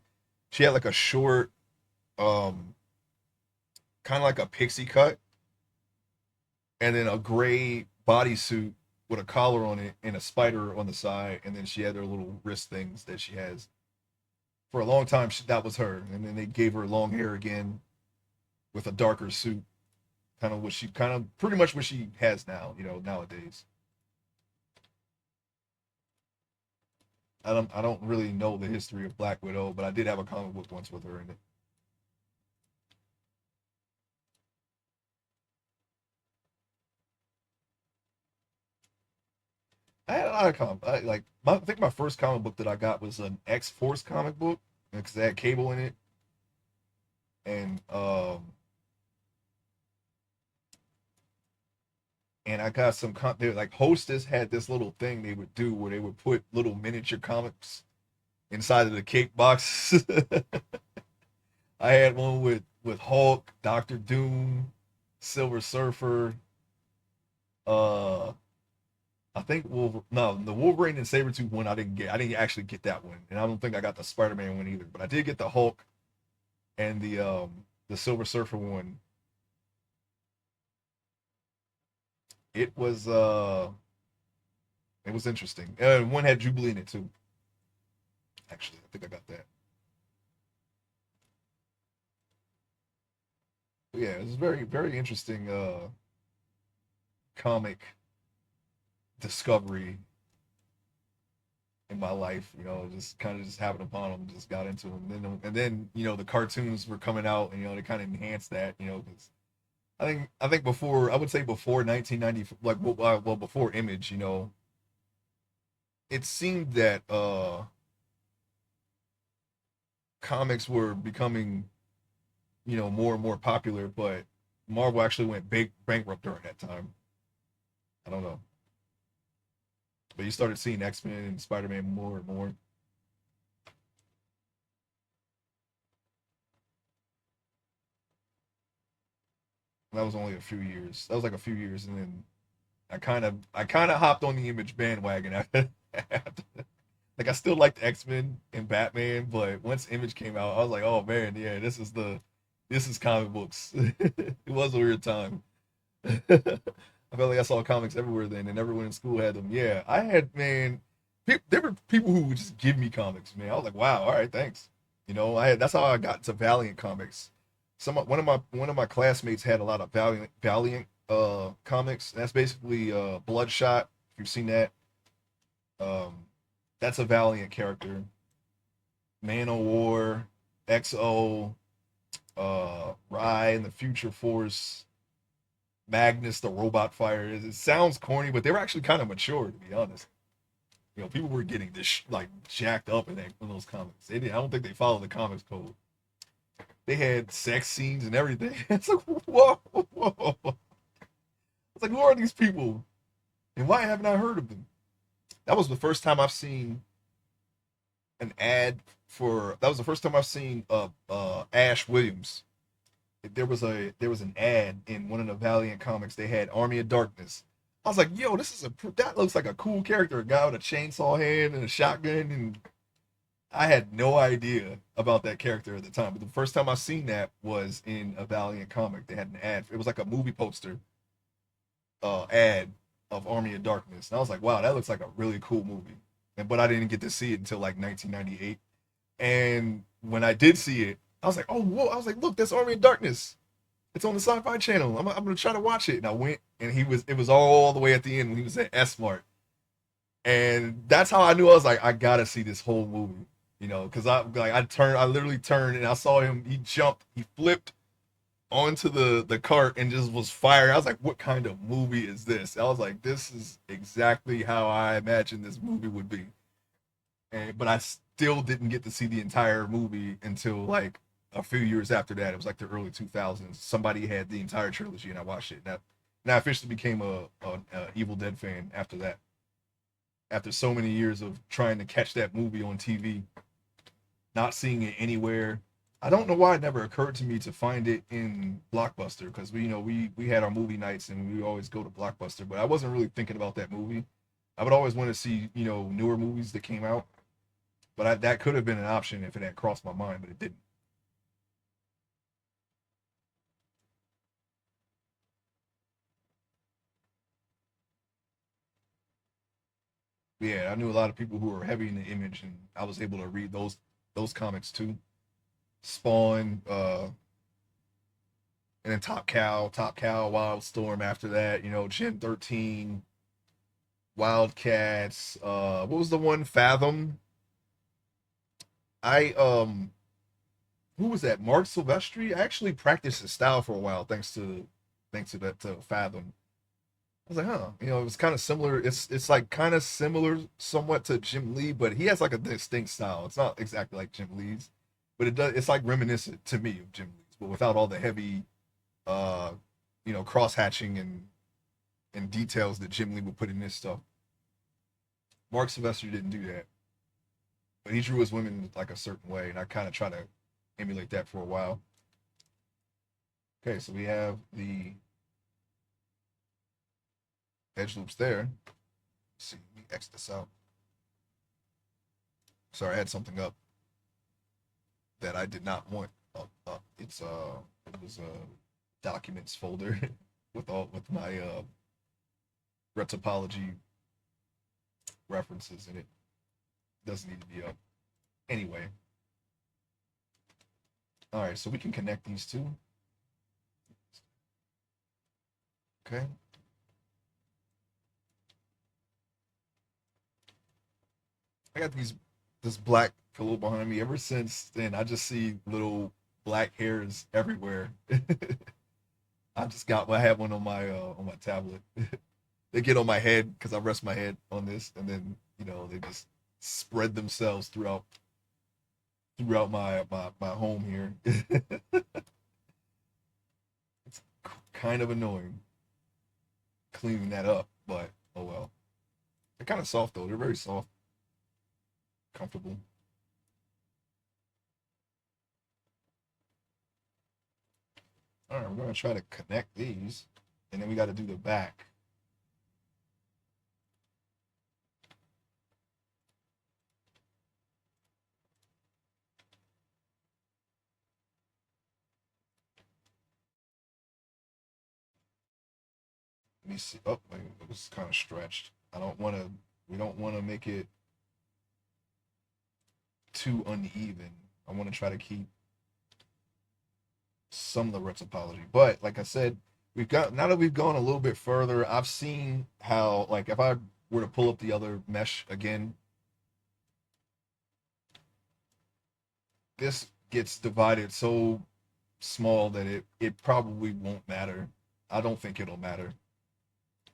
She had like a short, um, kind of like a pixie cut, and then a gray bodysuit with a collar on it and a spider on the side, and then she had her little wrist things that she has. For a long time, that was her, and then they gave her long hair again with a darker suit, kind of pretty much what she has now, nowadays. I don't really know the history of Black Widow, but I did have a comic book once with her in it. I had a lot of I think my first comic book that I got was an X Force comic book because it had Cable in it, and I got they like Hostess had this little thing they would do where they would put little miniature comics inside of the cake box. I had one with Hulk, Doctor Doom, Silver Surfer, uh I think no, the Wolverine and Sabretooth one I didn't get. I didn't actually get that one. And I don't think I got the Spider-Man one either. But I did get the Hulk and the Silver Surfer one. It was it was interesting. One had Jubilee in it too. Actually, I think I got that. But yeah, it was very interesting comic discovery in my life. Just kind of just happened upon them, just got into them. And then the cartoons were coming out, and they kind of enhanced that. Because I think before I would say before 1990, like well before Image, it seemed that comics were becoming more and more popular, but Marvel actually went big bankrupt during that time. I don't know, but you started seeing X-Men and Spider-Man more and more. And that was only a few years. That was like a few years, and then I kind of hopped on the Image bandwagon after like I still liked X-Men and Batman, but once Image came out, I was like, oh man, yeah, this is comic books. It was a weird time. I felt like I saw comics everywhere then, and everyone in school had them. Yeah, I had man. There were people who would just give me comics, man. I was like, wow, all right, thanks. That's how I got to Valiant comics. One of my classmates had a lot of Valiant comics. That's basically Bloodshot. If you've seen that, um, that's a Valiant character. Man o' War, XO, Rye and the Future Force, Magnus the Robot Fighter. It sounds corny, but they were actually kind of mature, to be honest. People were getting this like jacked up in those comics. I don't think they followed the comics code. They had sex scenes and everything. It's like whoa, whoa. It's like who are these people, and why haven't I heard of them? That was the first time I've seen an ad for. That was the first time I've seen Ash Williams. There was an ad in one of the Valiant comics. They had Army of Darkness. I was like, yo, that looks like a cool character, a guy with a chainsaw hand and a shotgun, and I had no idea about that character at the time. But the first time I seen that was in a Valiant comic. They had an ad. It was like a movie poster ad of Army of Darkness, and I was like, wow, that looks like a really cool movie. But I didn't get to see it until like 1998. And when I did see it, I was like, oh, whoa. I was like, look, that's Army of Darkness. It's on the Sci-Fi Channel. I'm gonna try to watch it. And I went, and it was all the way at the end when he was at S Mart, and that's how I knew. I was like, I gotta see this whole movie, because I literally turned, and I saw him. He jumped, he flipped onto the cart, and just was firing. I was like, what kind of movie is this? I was like, this is exactly how I imagined this movie would be. But I still didn't get to see the entire movie until like a few years after that. It was like the early 2000s. Somebody had the entire trilogy, and I watched it. And I officially became a Evil Dead fan after that. After so many years of trying to catch that movie on TV, not seeing it anywhere. I don't know why it never occurred to me to find it in Blockbuster, because we had our movie nights and we always go to Blockbuster, but I wasn't really thinking about that movie. I would always want to see newer movies that came out, but that could have been an option if it had crossed my mind, but it didn't. But yeah, I knew a lot of people who were heavy in the Image, and I was able to read those comics too. Spawn, and then Top Cow, Wildstorm after that, Gen 13, Wildcats, what was the one? Fathom. I who was that? Mark Silvestri. I actually practiced his style for a while, thanks to that to Fathom. I was like, huh, it was kind of similar. It's like kind of similar somewhat to Jim Lee, but he has like a distinct style. It's not exactly like Jim Lee's, but it's like reminiscent to me of Jim Lee's, but without all the heavy uh cross hatching and details that Jim Lee would put in his stuff. Mark Sylvester didn't do that, but he drew his women like a certain way, and I kind of try to emulate that for a while. Okay, so we have the edge loops there. Let's see, let me X this out. Sorry, I had something up that I did not want up. It was a documents folder with my retopology references in it. Doesn't need to be up. Anyway, all right, so we can connect these two. Okay. I got this black pillow behind me. Ever since then, I just see little black hairs everywhere. I have one on my tablet. They get on my head because I rest my head on this, and then they just spread themselves throughout my home here. It's kind of annoying cleaning that up, but oh well. They're kind of soft though. They're very soft, comfortable. All right, we're gonna try to connect these, and then we got to do the back. Let me see. Oh, it was kind of stretched. I don't want to. We don't want to make it too uneven. I want to try to keep some of the retopology. But like I said, we've got now that we've gone a little bit further, I've seen how like if I were to pull up the other mesh again, this gets divided so small that it probably won't matter. I don't think it'll matter.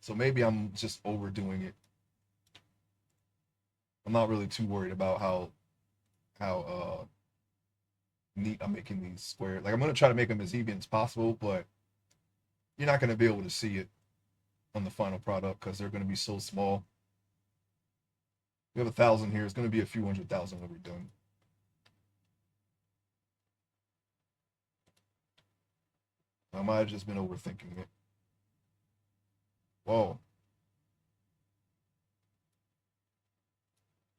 So maybe I'm just overdoing it. I'm not really too worried about how neat I'm making these squares. Like I'm gonna try to make them as even as possible, but you're not gonna be able to see it on the final product because they're gonna be so small. We have 1,000 here. It's gonna be a few 100,000 when we're done. I might have just been overthinking it. Whoa.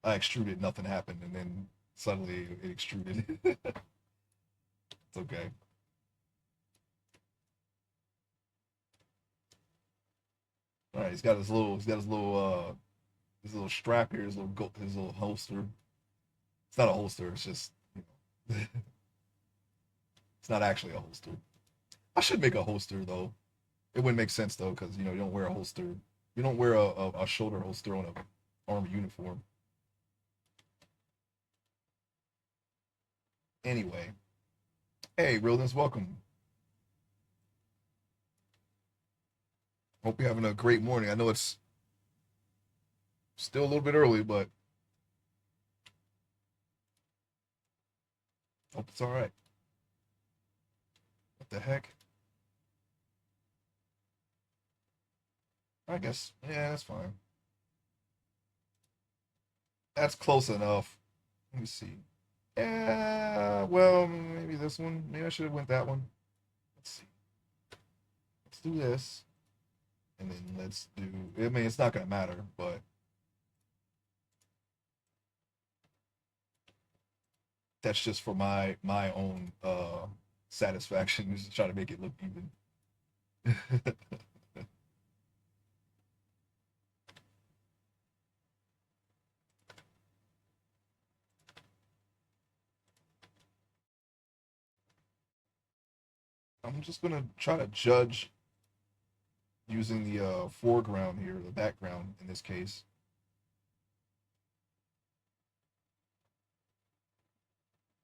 I extruded, nothing happened, and then suddenly it extruded. It's okay. All right, his little strap here, his little holster. It's not a holster. It's just it's not actually a holster. I should make a holster though. It wouldn't make sense though because you don't wear a holster. You don't wear a shoulder holster on a army uniform. Anyway, hey, Realness, welcome. Hope you're having a great morning. I know it's still a little bit early, but hope it's all right. What the heck? I guess, yeah, that's fine. That's close enough. Let me see. Yeah, well, maybe this one. Maybe I should have went that one. Let's see. Let's do this, and then let's do. I mean, it's not gonna matter, but that's just for my own satisfaction. Just try to make it look even. I'm just gonna try to judge using the foreground here, the background in this case.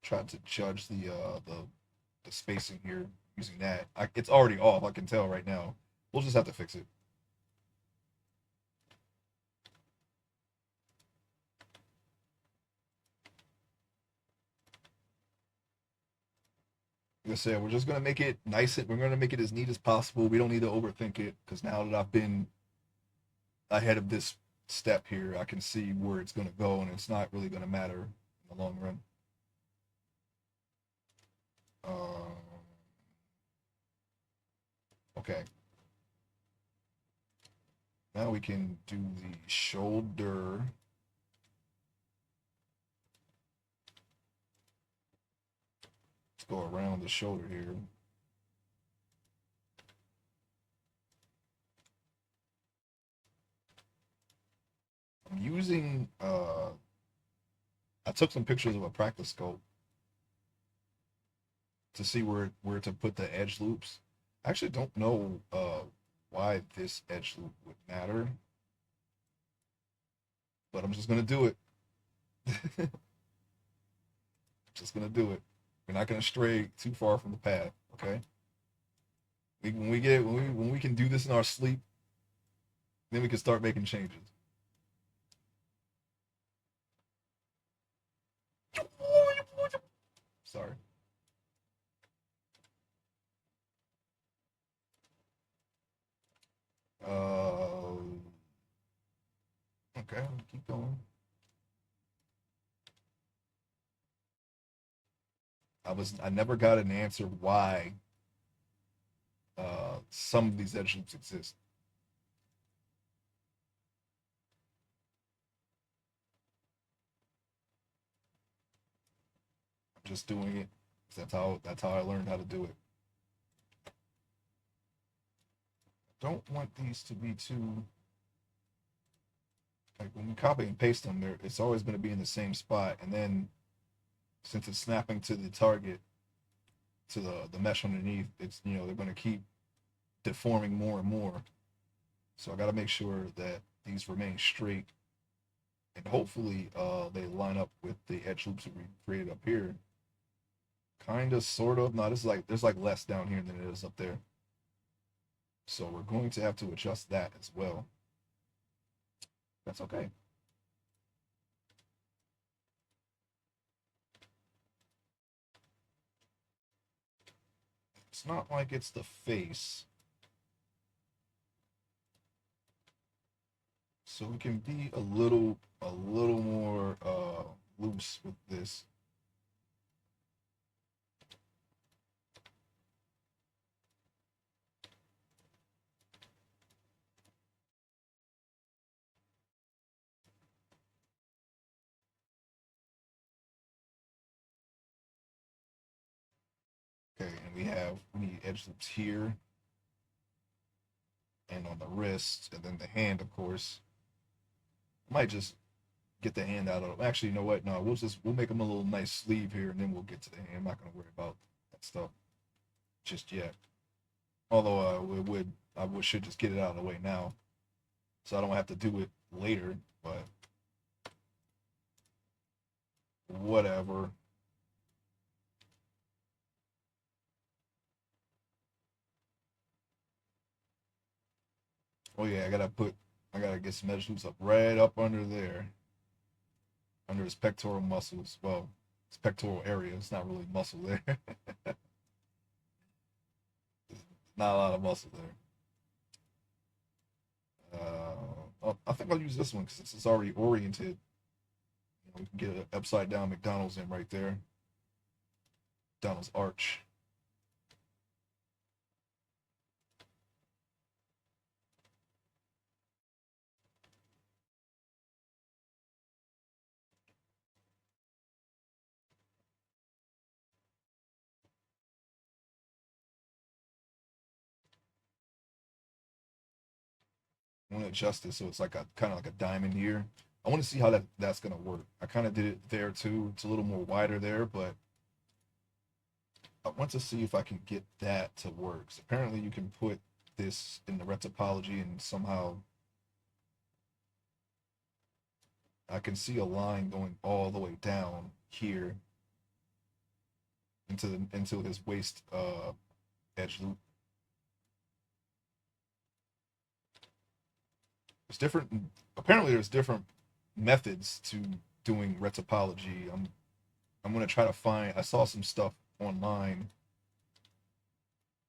tried to judge the spacing here using that. It's already off. I can tell right now. We'll just have to fix it. Like I said, we're just gonna make it nice. We're gonna make it as neat as possible. We don't need to overthink it because now that I've been ahead of this step here, I can see where it's gonna go, and it's not really gonna matter in the long run. Um, okay. Now we can do the shoulder. Let's go around the shoulder here. I'm using I took some pictures of a practice scope to see where to put the edge loops. I actually don't know why this edge loop would matter, but I'm just gonna do it. Just gonna do it. We're not gonna stray too far from the path, okay? When we can do this in our sleep, then we can start making changes. Sorry. Okay, keep going. I never got an answer why some of these edge loops exist. I'm just doing it. That's how I learned how to do it. Don't want these to be too like when we copy and paste them, there it's always going to be in the same spot, and then since it's snapping to the target to the mesh underneath, it's they're going to keep deforming more and more. So I got to make sure that these remain straight, and hopefully they line up with the edge loops that we created up here. Kind of, sort of. No, there's like less down here than it is up there. So we're going to have to adjust that as well. That's okay. It's not like it's the face. So we can be a little more loose with this. Okay, and we need edge loops here and on the wrist, and then the hand, of course. Might just get the hand out of. Actually, you know what? No, we'll make them a little nice sleeve here, and then we'll get to the hand. I'm not gonna worry about that stuff just yet. Although I should just get it out of the way now, so I don't have to do it later. But whatever. Oh yeah, I gotta get some edge loops up right up under there, under his pectoral muscles. Well, his pectoral area. It's not really muscle there. Not a lot of muscle there. I think I'll use this one because it's already oriented. We can get an upside down McDonald's in right there. McDonald's arch. I want to adjust it so it's like a kind of like a diamond here. I want to see how that's gonna work. I kind of did it there too. It's a little more wider there, but I want to see if I can get that to work. So apparently, you can put this in the red topology, and somehow I can see a line going all the way down here. into his waist edge loop. There's different. Apparently, there's different methods to doing retopology. I'm gonna try to find. I saw some stuff online.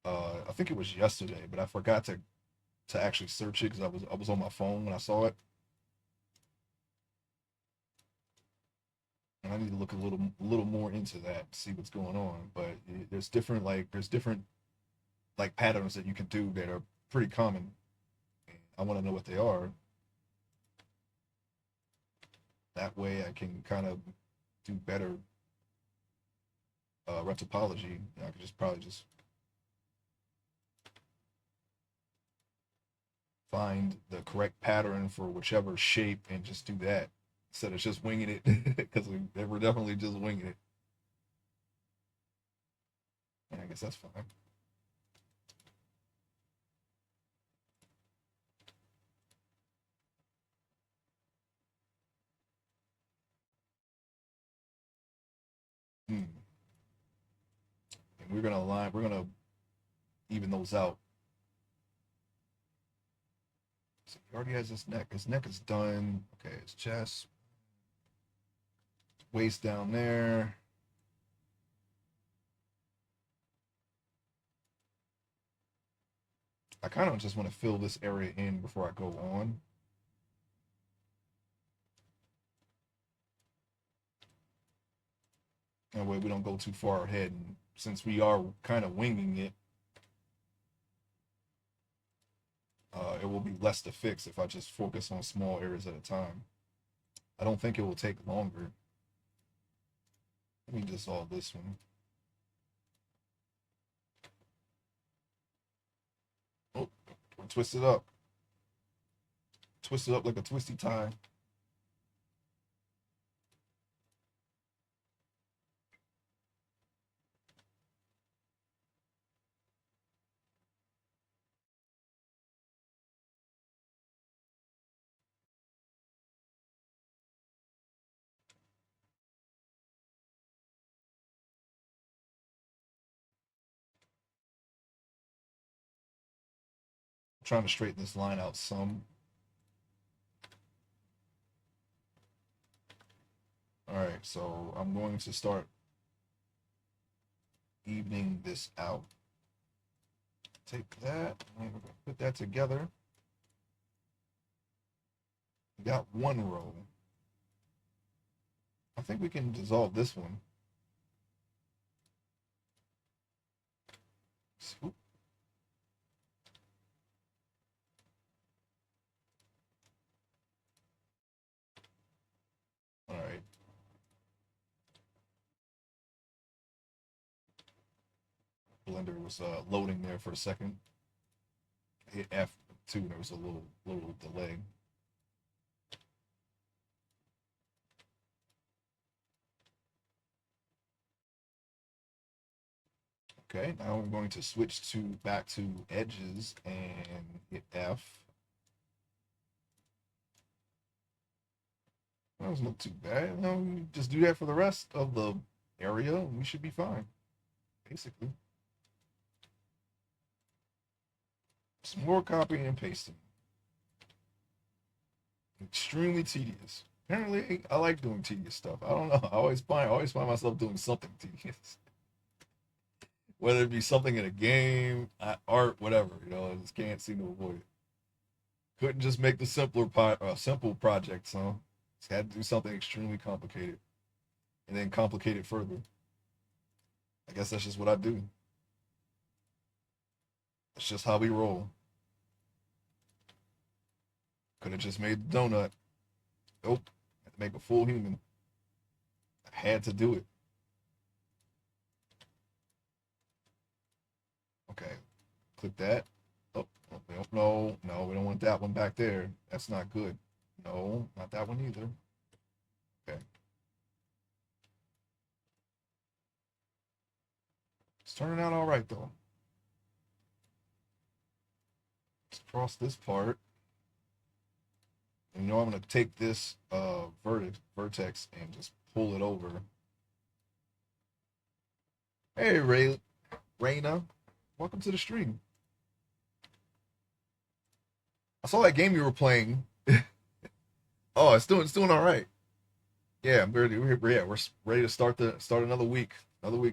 I think it was yesterday, but I forgot to actually search it because I was on my phone when I saw it. And I need to look a little more into that, see what's going on. But there's different like patterns that you can do that are pretty common. I want to know what they are. That way, I can kind of do better retopology. I could just probably just find the correct pattern for whichever shape and just do that instead of just winging it because we're definitely just winging it. And I guess that's fine. Hmm. And we're gonna even those out. So he already has his neck. His neck is done. Okay, his chest, waist down there. I kind of just want to fill this area in before I go on. That way we don't go too far ahead. And since we are kind of winging it, it will be less to fix if I just focus on small areas at a time. I don't think it will take longer. Let me dissolve this one. Oh, twist it up. Twist it up like a twisty tie. I'm trying to straighten this line out some. All right, so I'm going to start evening this out. Take that, and we're going to put that together. We got one row. I think we can dissolve this one. Swoop. All right. Blender was loading there for a second. Hit F2, there was a little delay. Okay, now we're going to switch to back to edges and hit F. That doesn't look too bad. No, you just do that for the rest of the area, and we should be fine, basically. Some more copying and pasting. Extremely tedious. Apparently, I like doing tedious stuff. I don't know. I always find myself doing something tedious, whether it be something in a game, art, whatever. I just can't seem to avoid it. Couldn't just make the simple projects, huh? Just had to do something extremely complicated, and then complicate it further. I guess that's just what I do. That's just how we roll. Could have just made the donut. Nope. Had to make a full human. I had to do it. Okay. Click that. Oh, no, no, we don't want that one back there. That's not good. No, not that one either. Okay. It's turning out all right though. Let's cross this part. And I'm gonna take this vertex and just pull it over. Hey, Raina, welcome to the stream. I saw that game you were playing. Oh, it's doing all right. Yeah, we're ready to start another week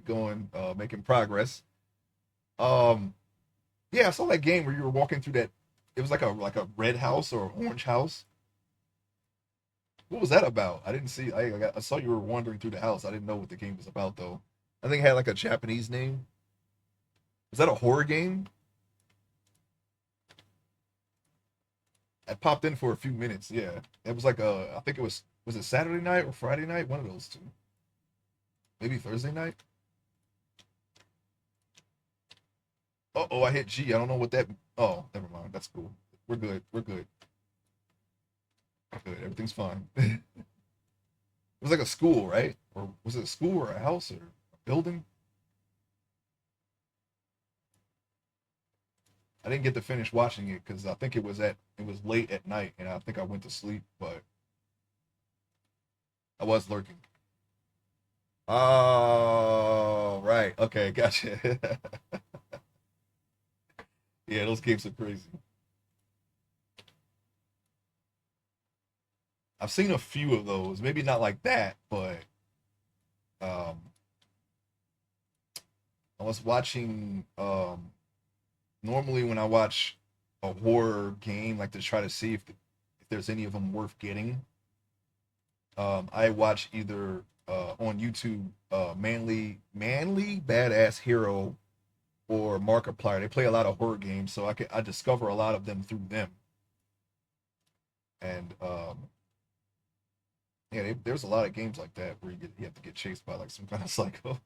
going, making progress. Um, yeah, I saw that game where you were walking through that. It was like a red house or orange house. What was that about? I didn't see. I saw you were wandering through the house. I didn't know what the game was about though. I think it had like a Japanese name. Was that a horror game? I popped in for a few minutes. Yeah, it was like I think was it Saturday night or Friday night? One of those two. Maybe Thursday night. Oh, I hit G. I don't know what that. Oh, never mind. That's cool. We're good. We're good. Good. Everything's fine. It was like a school, right? Or was it a school or a house or a building? I didn't get to finish watching it because I think it was late at night and I think I went to sleep, but I was lurking. Oh, right. Okay, gotcha. Yeah, those games are crazy. I've seen a few of those. Maybe not like that, but um, I was watching. Normally, when I watch a horror game, like to try to see if there's any of them worth getting, I watch either on YouTube, Manly Badass Hero or Markiplier. They play a lot of horror games, so I discover a lot of them through them. And yeah, there's a lot of games like that where you have to get chased by like some kind of psycho.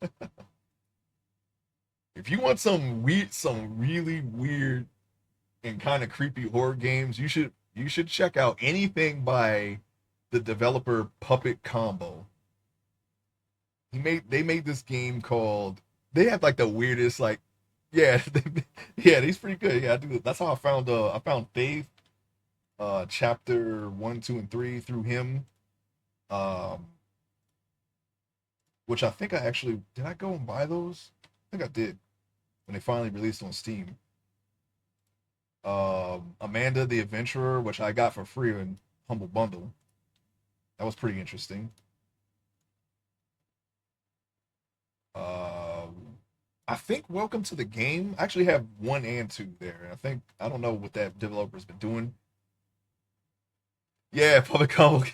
If you want some really weird and kind of creepy horror games, you should check out anything by the developer Puppet Combo. They made this game called. They have like the weirdest like, yeah, yeah, he's pretty good. Yeah, I do. That's how I found Faith, chapter 1, 2, and 3 through him. Um, which I think I actually did. I go and buy those? I think I did when they finally released on Steam. Amanda the Adventurer, which I got for free in Humble Bundle. That was pretty interesting. I think Welcome to the Game. I actually have 1 and 2 there. I think I don't know what that developer's been doing. Yeah, Public Combo.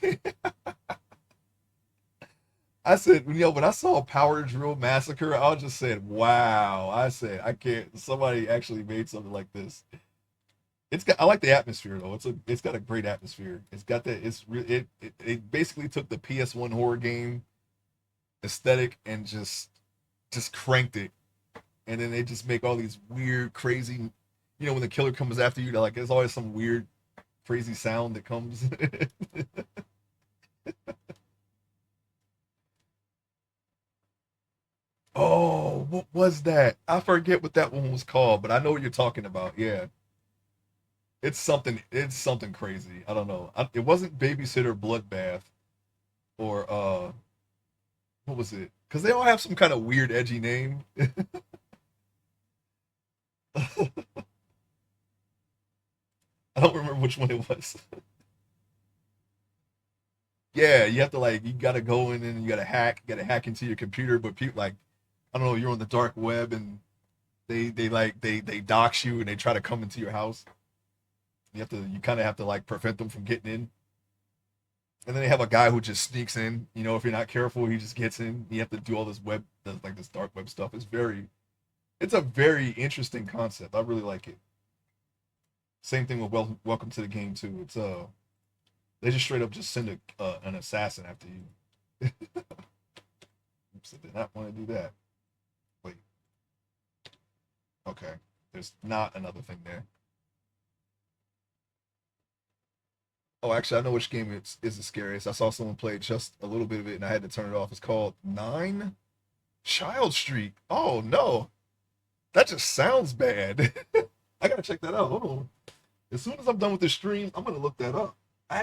I said, when I saw Power Drill Massacre, I just said, "Wow!" I said, "I can't." Somebody actually made something like this. I like the atmosphere though. It's got a great atmosphere. It's got that. It basically took the PS1 horror game aesthetic and just cranked it, and then they just make all these weird, crazy. You know, when the killer comes after you, like there's always some weird, crazy sound that comes. Oh, what was that? I forget what that one was called, but I know what you're talking about. Yeah, it's something. It's something crazy. I don't know. It wasn't Babysitter Bloodbath or what was it? Because they all have some kind of weird, edgy name. I don't remember which one it was. Yeah, you have to like you gotta go in and you gotta hack into your computer, but people like I don't know, you're on the dark web and they dox you and they try to come into your house. You kind of have to like prevent them from getting in. And then they have a guy who just sneaks in. You know, if you're not careful, he just gets in. You have to do all like this dark web stuff. It's a very interesting concept. I really like it. Same thing with Welcome to the Game too. They just straight up just send an assassin after you. Oops, I did not want to do that. Wait, okay. There's not another thing there. Oh, actually, I know which game is the scariest. I saw someone play just a little bit of it, and I had to turn it off. It's called Nine Child Street. Oh no, that just sounds bad. I gotta check that out. Hold on. As soon as I'm done with the stream, I'm gonna look that up.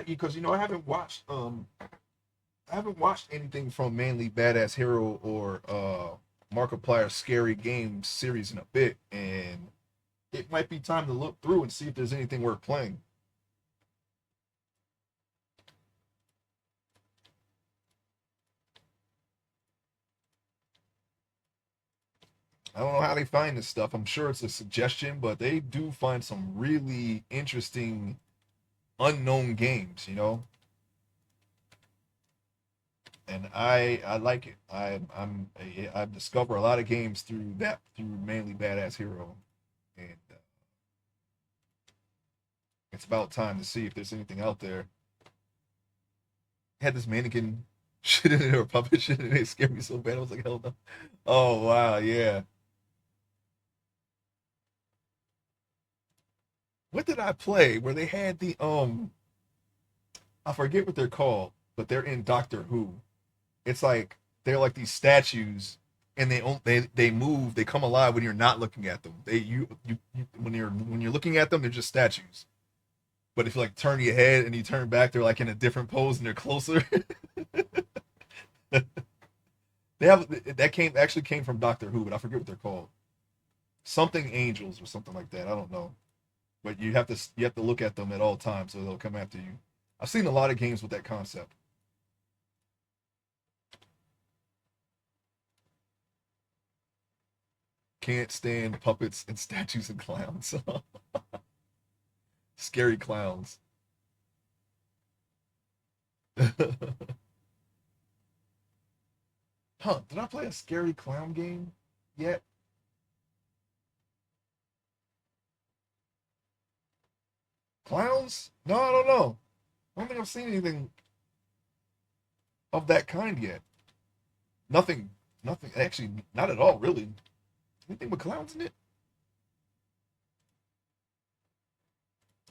Because I haven't watched anything from Manly Badass Hero or Markiplier Scary Game series in a bit, and it might be time to look through and see if there's anything worth playing. I don't know how they find this stuff. I'm sure it's a suggestion, but they do find some really interesting unknown games, you know. And I like it. I discover a lot of games through mainly Badass Hero, and it's about time to see if there's anything out there. I had this mannequin shit in it or puppet shit in it. It scared me so bad. I was like, hell no. Oh wow, yeah. What did I play where they had the I forget what they're called, but they're in Doctor Who. It's like they're like these statues, and they move, they come alive when you're not looking at them. You when you're looking at them, they're just statues. But if you like turn your head and you turn back, they're like in a different pose and they're closer. They have that came actually came from Doctor Who, but I forget what they're called. Something angels or something like that. I don't know. But you have to look at them at all times so they'll come after you. I've seen a lot of games with that concept. Can't stand puppets and statues and clowns. Scary clowns. Huh, did I play a scary clown game yet? Clowns? No, I don't know. I don't think I've seen anything of that kind yet. Nothing, nothing, actually, not at all, really. Anything with clowns in it?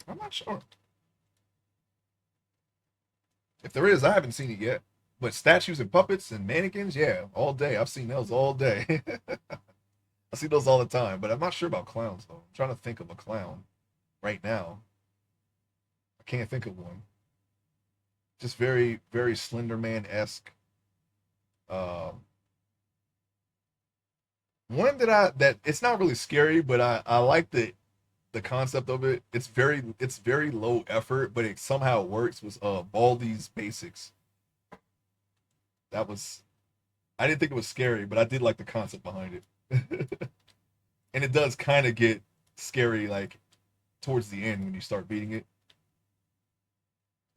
I'm not sure. If there is, I haven't seen it yet. But statues and puppets and mannequins, yeah, all day. I've seen those all day. I see those all the time, but I'm not sure about clowns though. I'm trying to think of a clown right now. I can't think of one. Just very, very Slender Man esque. Um, one that it's not really scary, but I like the concept of it. It's very low effort, but it somehow works. Was Baldi's Basics. That was I didn't think it was scary, but I did like the concept behind it. And it does kind of get scary like towards the end when you start beating it.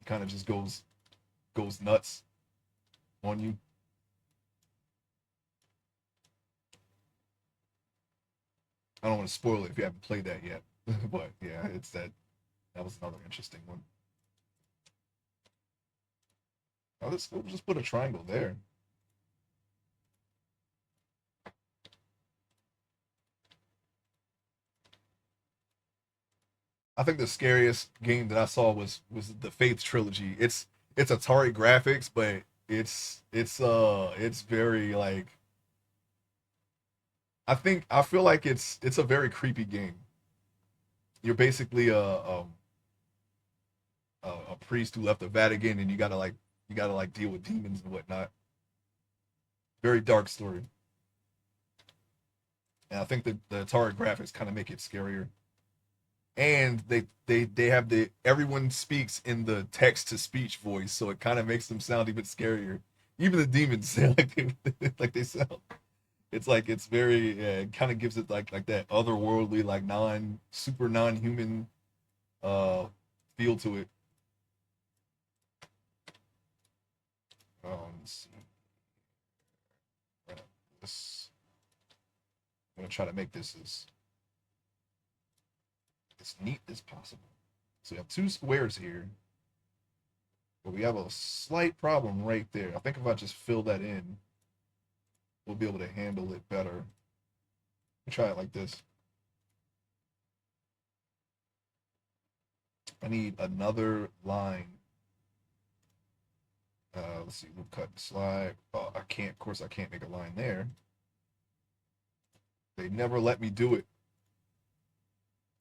It kind of just goes nuts on you. I don't want to spoil it if you haven't played that yet, but yeah, it's that was another interesting one. Oh, let's we'll just put a triangle there. I think the scariest game that I saw was the Faith trilogy. It's Atari graphics, but it's very like I feel like it's a very creepy game. You're basically a priest who left the Vatican, and you gotta like deal with demons and whatnot. Very dark story, and I think the Atari graphics kind of make it scarier. And they have the everyone speaks in the text to speech voice, so it kind of makes them sound even scarier. Even the demons sound like like they sound. It's like it's very it kind of gives it like that otherworldly, like non human uh feel to it. Let's see. This I'm gonna try to make this as neat as possible. So we have two squares here, but we have a slight problem right there. I think if I just fill that in, we'll be able to handle it better. Let me try it like this. I need another line. Let's see, we'll cut and slide. Oh, I can't, of course, I can't make a line there. They never let me do it.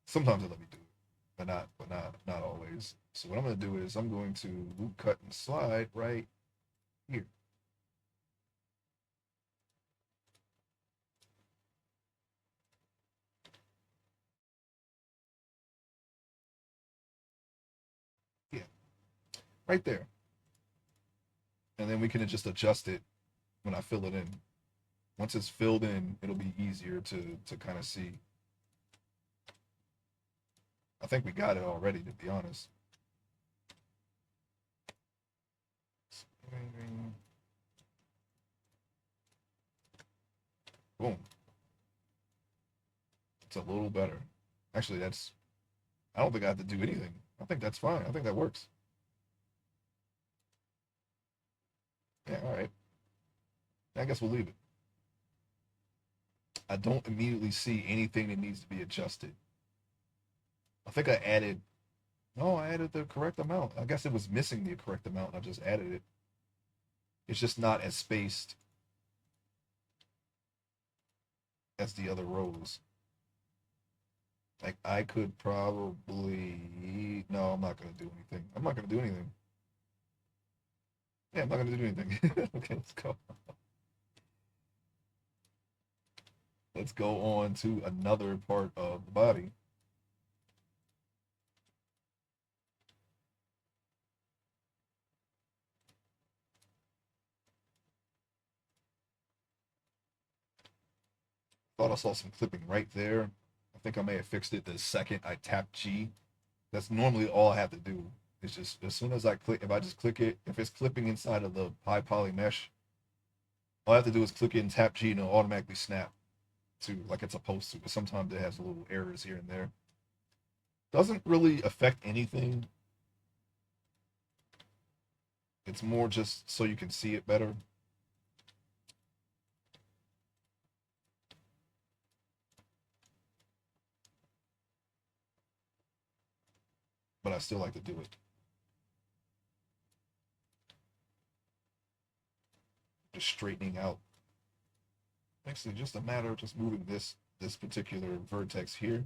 Sometimes they let me do it, not always. So what I'm gonna do is I'm going to loop cut and slide right here. right there. And then we can just adjust it when I fill it in. Once it's filled in, it'll be easier to kind of see. I think we got it already, to be honest. Boom. It's a little better. Actually, I don't think I have to do anything. I think that's fine. I think that works. Yeah, all right. I guess we'll leave it. I don't immediately see anything that needs to be adjusted. I think I added, no, I added the correct amount. I guess it was missing the correct amount. And I just added it. It's just not as spaced as the other rows. Like I could probably, no, I'm not going to do anything. I'm not going to do anything. Yeah, I'm not going to do anything. Okay, let's go. Let's go on to another part of the body. Thought I saw some clipping right there. I think I may have fixed it the second I tapped G. That's normally all I have to do. It's just as soon as I click, if I just click it, if it's clipping inside of the high poly mesh, all I have to do is click it and tap G and it'll automatically snap to like it's supposed to. But sometimes it has little errors here and there. Doesn't really affect anything. It's more just so you can see it better. But I still like to do it. Just straightening out. Actually, just a matter of just moving this particular vertex here.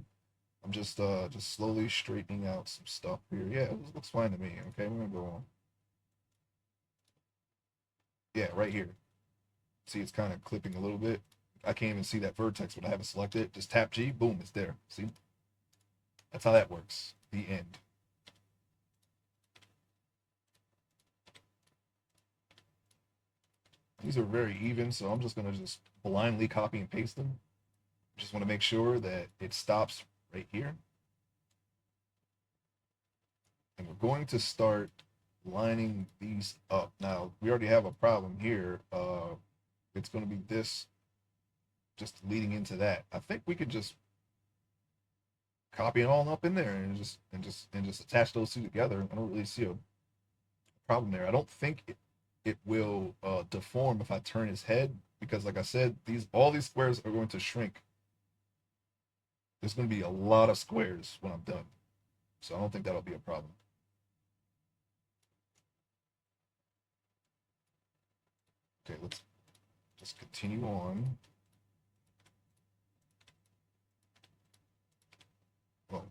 I'm just slowly straightening out some stuff here. Yeah, it looks fine to me. Okay, we're gonna go on. Yeah, right here. See, it's kind of clipping a little bit. I can't even see that vertex when I haven't selected. Just tap G, boom, it's there. See? That's how that works. The end. These are very even, so I'm just gonna just blindly copy and paste them. Just want to make sure that it stops right here. And we're going to start lining these up. Now, we already have a problem here. It's going to be this just leading into that. I think we could just copy it all up in there and just attach those two together. I don't really see a problem there. I don't think it will deform if I turn his head because, like I said, all these squares are going to shrink. There's going to be a lot of squares when I'm done, so I don't think that'll be a problem. Okay, let's just continue on. Well,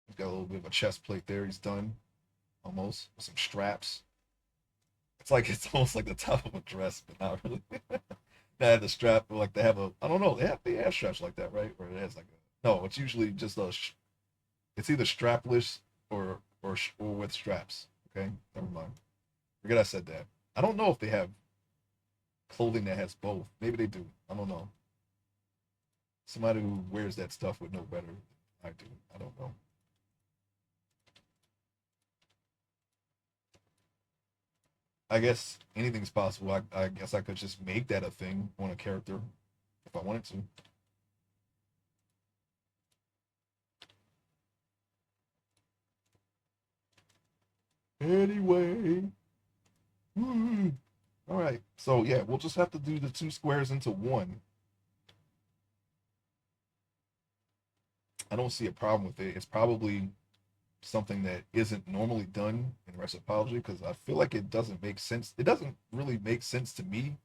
he's got a little bit of a chest plate there. He's done almost with some straps. It's almost like the top of a dress, but not really. They have the strap, like they have a, I don't know, they have straps like that, right? Where it has like a, no, it's usually just it's either strapless or with straps. Okay, never mind. Forget I said that. I don't know if they have clothing that has both. Maybe they do. I don't know. Somebody who wears that stuff would know better than I do. I don't know. I guess anything's possible. I guess I could just make that a thing on a character if I wanted to. Anyway. All right. So yeah, we'll just have to do the two squares into one. I don't see a problem with it. It's probably something that isn't normally done in reciprology because I feel like it doesn't make sense. It doesn't really make sense to me.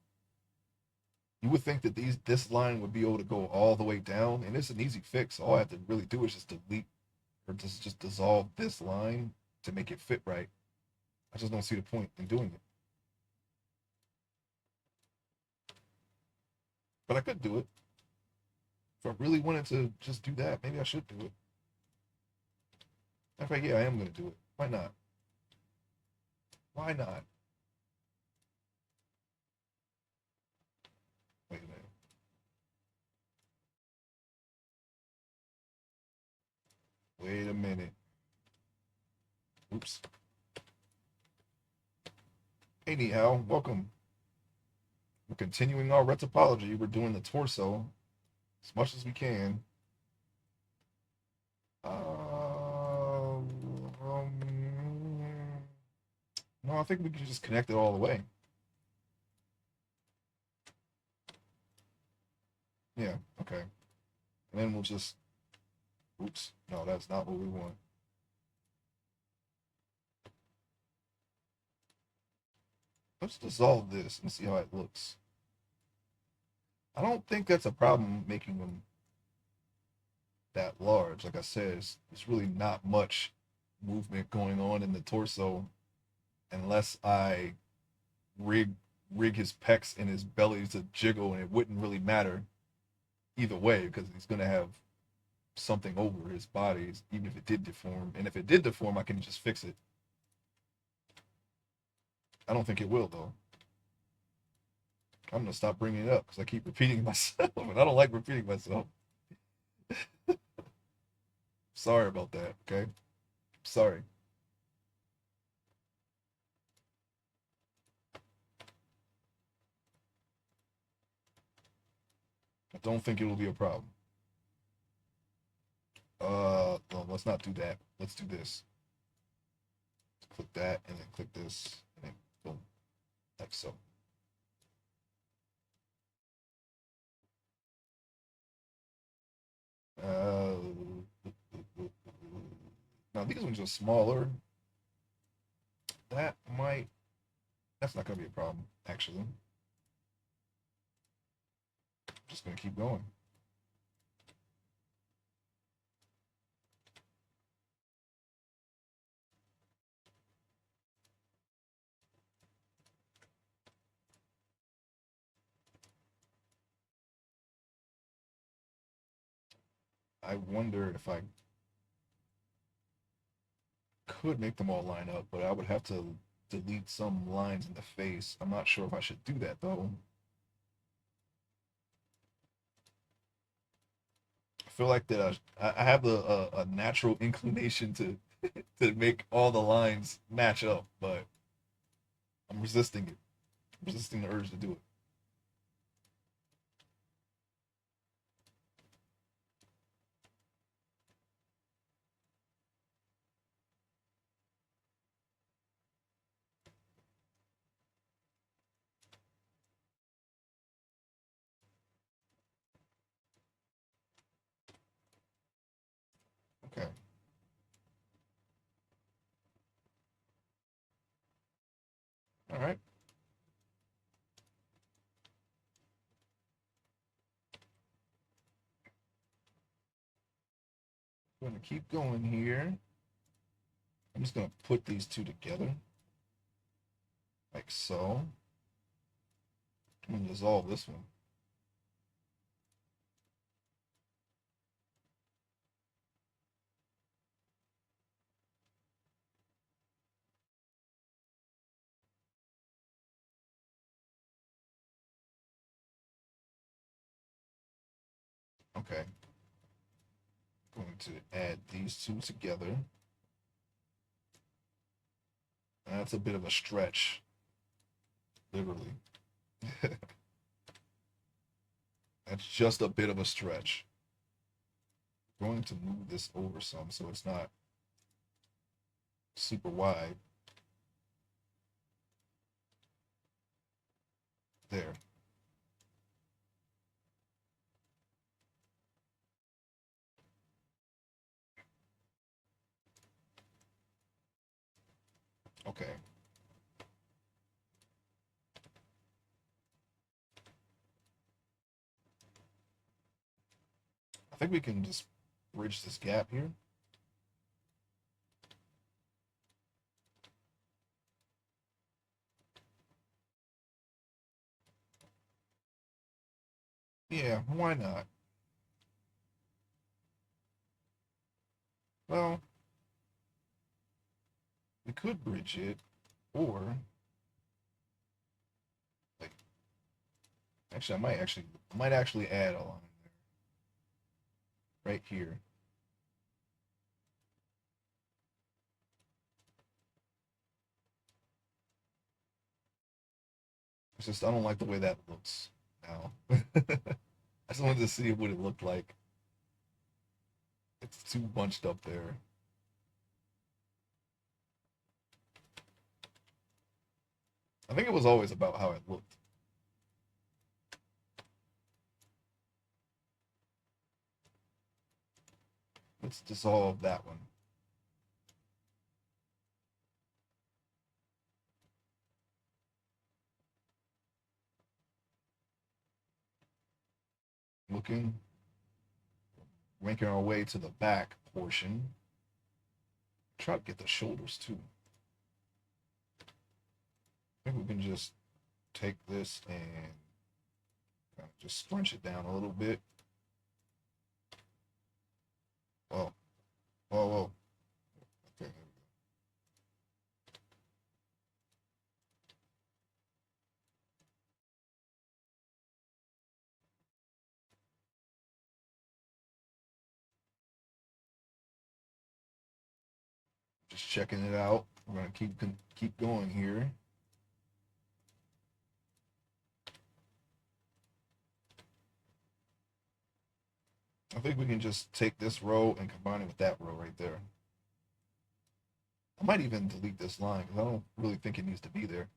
You would think that this line would be able to go all the way down, and it's an easy fix. All I have to really do is just delete or just dissolve this line to make it fit right. I just don't see the point in doing it. But I could do it. If I really wanted to just do that, maybe I should do it. In fact, yeah, I am going to do it. Why not? Why not? Wait a minute. Wait a minute. Oops. Hey, Nihao, welcome. We're continuing our retopology. We're doing the torso as much as we can. No, I think we can just connect it all the way. Yeah, okay. And then we'll just, oops, no, that's not what we want. Let's dissolve this and see how it looks. I don't think that's a problem making them that large. Like I said, it's really not much movement going on in the torso unless I rig his pecs and his belly to jiggle, and it wouldn't really matter either way because he's gonna have something over his body, even if it did deform. And if it did deform, I can just fix it. I don't think it will though. I'm gonna stop bringing it up because I keep repeating myself, and I don't like repeating myself. Sorry about that. Okay, sorry. I don't think it will be a problem. Well, let's not do that. Let's do this. Click that, and then click this, and then boom, like so. Uh, now these ones are smaller. That might. That's not gonna be a problem, actually. Just gonna keep going. I wonder if I could make them all line up, but I would have to delete some lines in the face. I'm not sure if I should do that though. I feel like that I have a natural inclination to to make all the lines match up, but I'm resisting it. I'm resisting the urge to do it. Okay. All right. I'm gonna keep going here. I'm just gonna put these two together, like so. I'm gonna dissolve this one. Okay. Going to add these two together. That's a bit of a stretch, literally. That's just a bit of a stretch. I'm going to move this over some so it's not super wide. There. Okay. I think we can just bridge this gap here. Yeah, why not? Well, we could bridge it, or like actually, I might actually add a line there, right here. It's just I don't like the way that looks now. I just wanted to see what it looked like. It's too bunched up there. I think it was always about how it looked. Let's dissolve that one. Looking, making our way to the back portion. Try to get the shoulders too. I think we can just take this and kind of just scrunch it down a little bit. Whoa, whoa, whoa. Okay, just checking it out. We're gonna keep going here. I think we can just take this row and combine it with that row right there. I might even delete this line because I don't really think it needs to be there.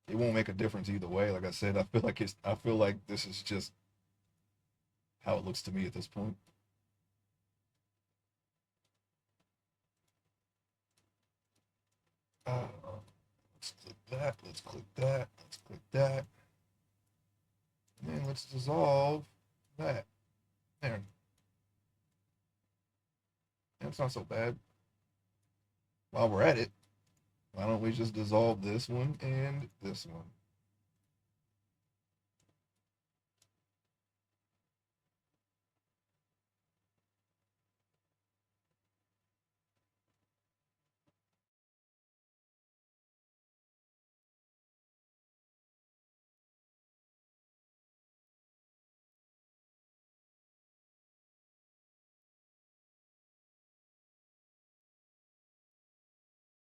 It won't make a difference either way. Like I said, I feel like this is just how it looks to me at this point. Let's click that. Let's click that. Let's click that. And then let's dissolve that. There. That's not so bad. While we're at it, why don't we just dissolve this one and this one?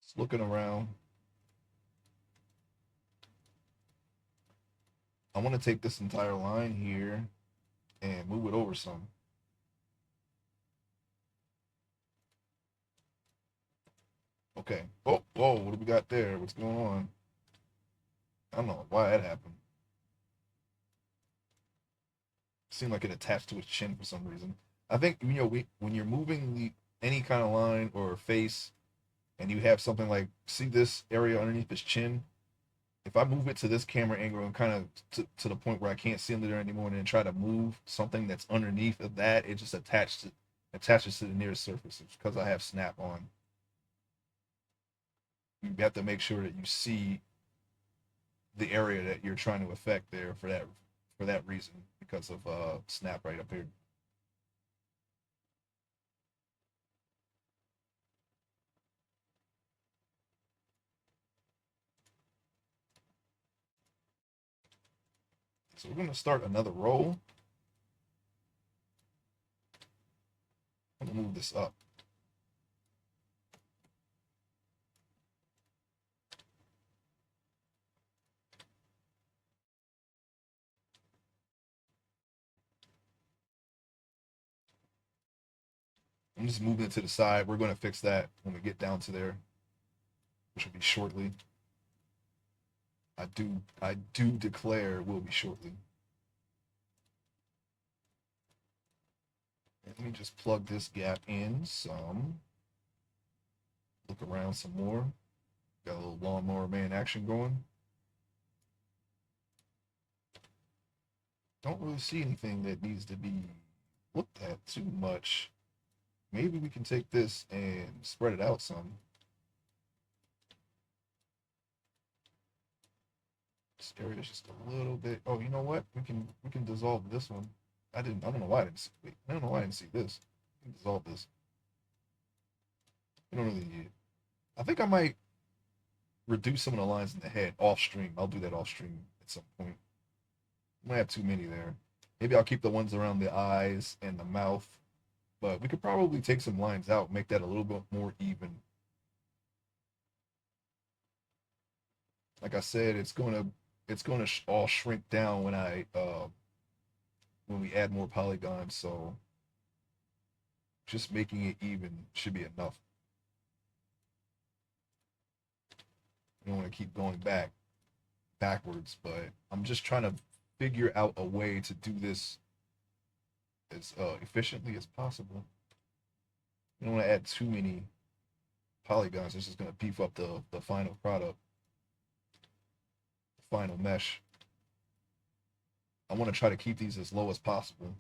Just looking around. I want to take this entire line here and move it over some. Okay. Oh, whoa, what do we got there? What's going on? I don't know why that happened. Seemed like it attached to his chin for some reason. I think when you're moving any kind of line or face, and you have something like see this area underneath his chin. If I move it to this camera angle and kind of to the point where I can't see under there anymore, and then try to move something that's underneath of that, it just attaches to the nearest surface. It's because I have snap on. You have to make sure that you see the area that you're trying to affect there for that reason because of snap right up here. So we're going to start another row. I'm going to move this up. I'm just moving it to the side. We're going to fix that when we get down to there, which will be shortly. I do declare will be shortly. And let me just plug this gap in some. Look around some more. Got a little lawnmower man action going. Don't really see anything that needs to be looked at too much. Maybe we can take this and spread it out some. This area is just a little bit. Oh, you know what? We can dissolve this one. I don't know why I didn't see, wait, I don't know why I didn't see this. Dissolve this. We don't really need it. I think I might reduce some of the lines in the head off stream. I'll do that off stream at some point. I might have too many there. Maybe I'll keep the ones around the eyes and the mouth, but we could probably take some lines out, make that a little bit more even. Like I said, it's gonna all shrink down when we add more polygons. So just making it even should be enough. You don't want to keep going backwards, but I'm just trying to figure out a way to do this as efficiently as possible. You don't want to add too many polygons. This is going to beef up the final product, the final mesh. I want to try to keep these as low as possible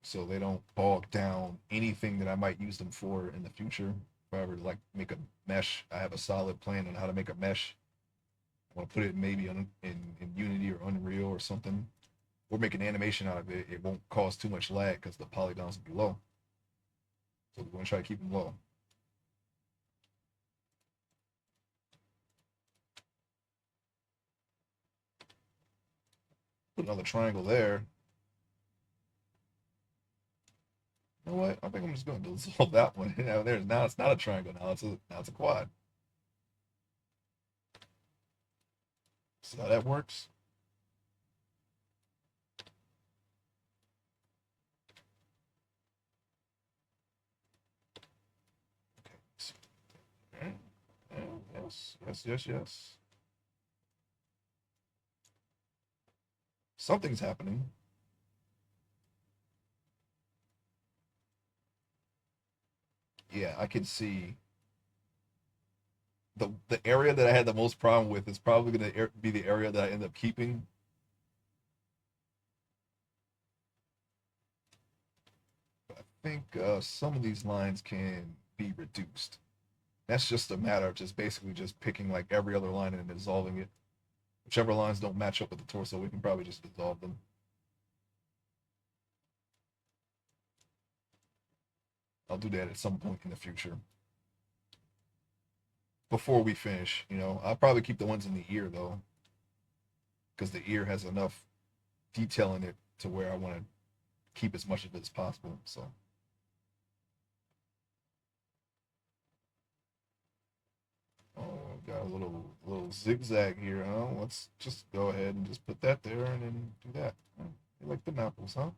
so they don't bog down anything that I might use them for in the future. If I ever like make a mesh, I have a solid plan on how to make a mesh. I want to put it maybe in Unity or Unreal or something, or make an animation out of it. It won't cause too much lag because the polygons will be low. So we're going to try to keep them low. Put another triangle there. You know what? I think I'm just going to dissolve that one. There's now it's not a triangle. Now it's a quad. See how that works? Okay. Yes. Something's happening. Yeah, I can see the area that I had the most problem with is probably going to be the area that I end up keeping. I think some of these lines can be reduced. That's just a matter of just basically just picking like every other line and dissolving it. Whichever lines don't match up with the torso, we can probably just dissolve them. I'll do that at some point in the future. Before we finish, I'll probably keep the ones in the ear though, because the ear has enough detail in it to where I want to keep as much of it as possible. So, oh, got a little zigzag here, huh? Let's just go ahead and just put that there and then do that. You like the apples, huh?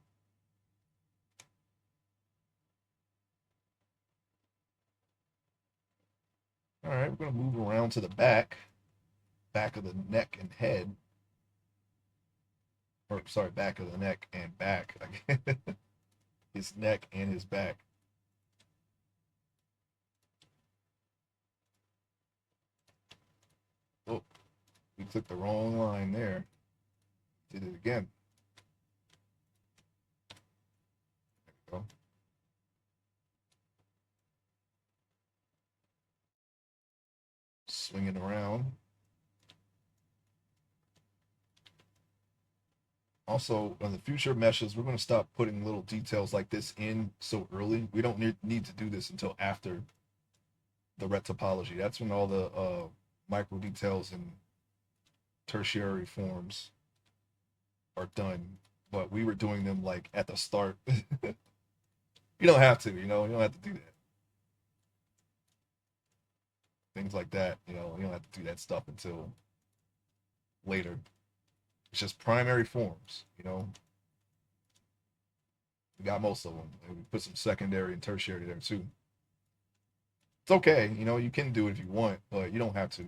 All right, we're gonna move around to the back of the neck and head, or sorry, back of the neck and back. His neck and his back. Oh, we clicked the wrong line there. Did it again. There we go. Swinging around. Also, on the future meshes, we're going to stop putting little details like this in so early. We don't need to do this until after the ret topology. That's when all the micro details and tertiary forms are done. But we were doing them like at the start. You don't have to, you don't have to do that. Things like that, you don't have to do that stuff until later. It's just primary forms. We got most of them. And we put some secondary and tertiary there too. It's okay, you can do it if you want, but you don't have to.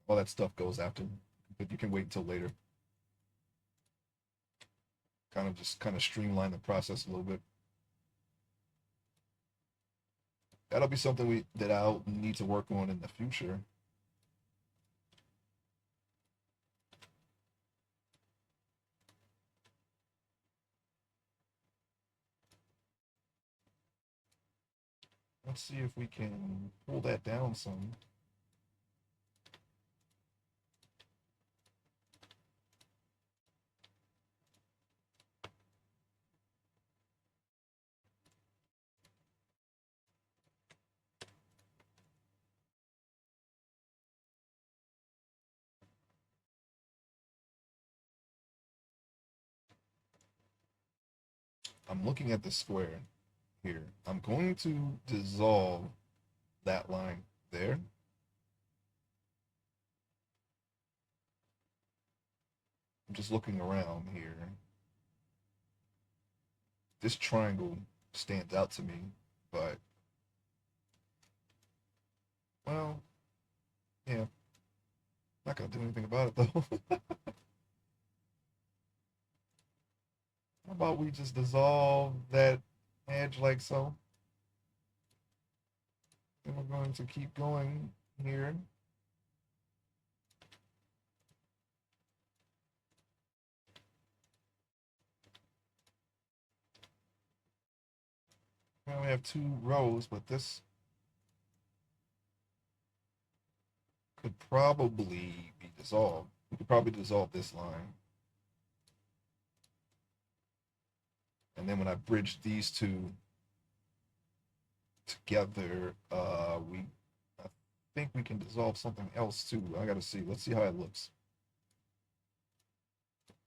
All that stuff goes after, but you can wait until later. Kind of streamline the process a little bit. That'll be something that I'll need to work on in the future. Let's see if we can pull that down some. I'm looking at the square here. I'm going to dissolve that line there. I'm just looking around here. This triangle stands out to me, but well, yeah, not gonna do anything about it though. How about we just dissolve that edge like so? And we're going to keep going here. Now we have 2 rows, but this could probably be dissolved. We could probably dissolve this line. And then when I bridge these two together, I think we can dissolve something else too. I gotta see. Let's see how it looks.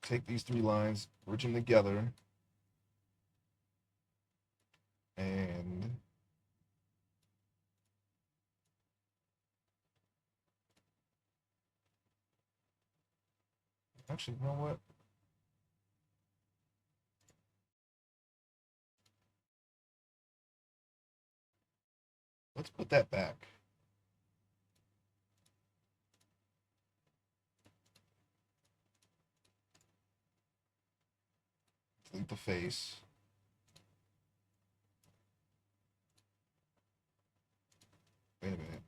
Take these 3 lines, bridge them together, and actually, you know what? Let's put that back. Delete the face. Wait a minute.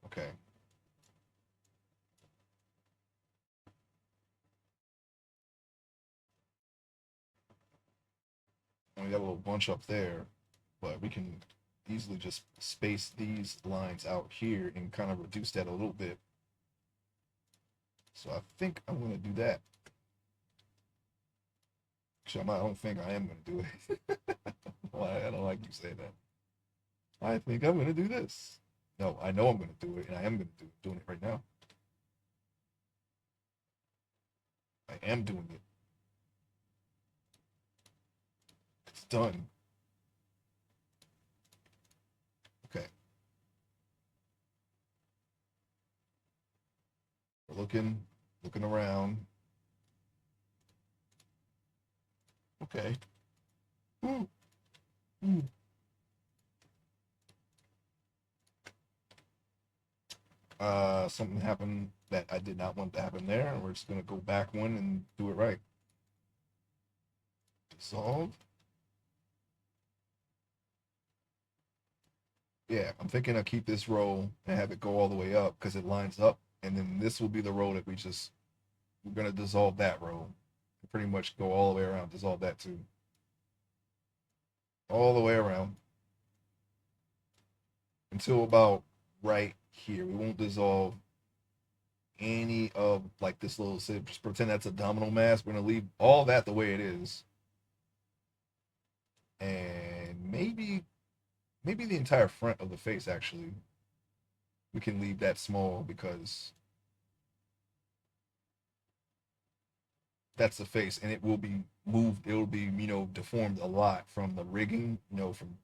Okay. And we got a little bunch up there, but we can easily just space these lines out here and kind of reduce that a little bit. So I think I'm going to do that. Actually, I don't think I am going to do it. Well, I don't like you say that. I think I'm going to do this. No, I know I'm going to do it, and I am going to do it. Doing it right now. I am doing it. It's done. Okay. We're looking around. Okay. Ooh. Ooh. Something happened that I did not want to happen there, and we're just gonna go back one and do it right. Dissolve. Yeah, I'm thinking I'll keep this row and have it go all the way up because it lines up, and then this will be the row that we're gonna dissolve that row. Pretty much go all the way around, dissolve that too. All the way around. Until about right here. We won't dissolve any of like this little, just pretend that's abdominal mass. We're gonna leave all that the way it is. And maybe the entire front of the face actually. We can leave that small because that's the face and it will be moved, it will be, deformed a lot from the rigging, from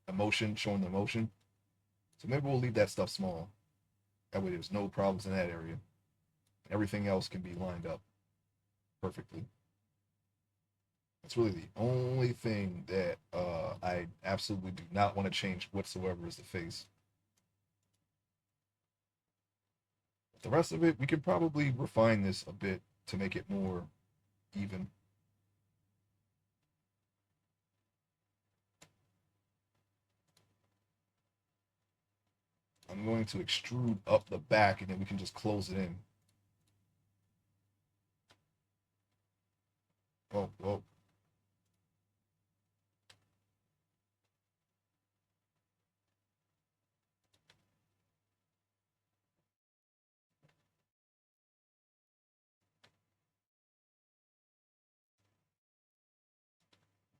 emotion, showing the emotion. So maybe we'll leave that stuff small. That way there's no problems in that area. Everything else can be lined up perfectly. That's really the only thing that I absolutely do not want to change whatsoever is the face. The rest of it, we could probably refine this a bit to make it more even. I'm going to extrude up the back and then we can just close it in. Oh, well.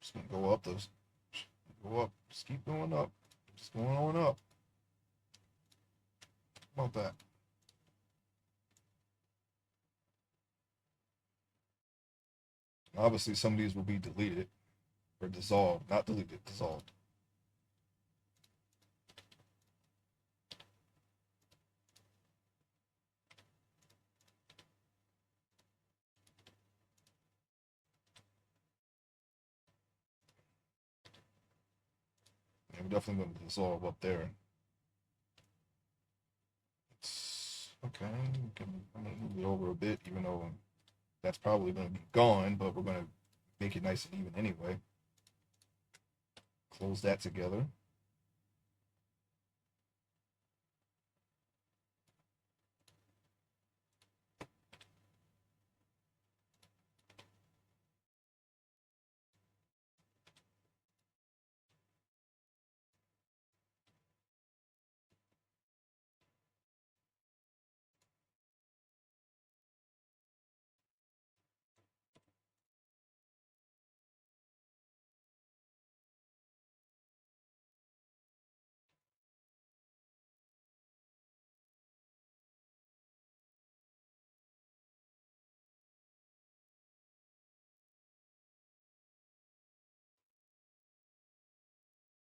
Just gonna go up those. Go up. Just keep going up. Just going on up. How about that? Obviously, some of these will be deleted or dissolved, not deleted, dissolved. Yeah, we're definitely going to dissolve up there. Okay, I'm going to move it over a bit, even though that's probably going to be gone, but we're going to make it nice and even anyway. Close that together.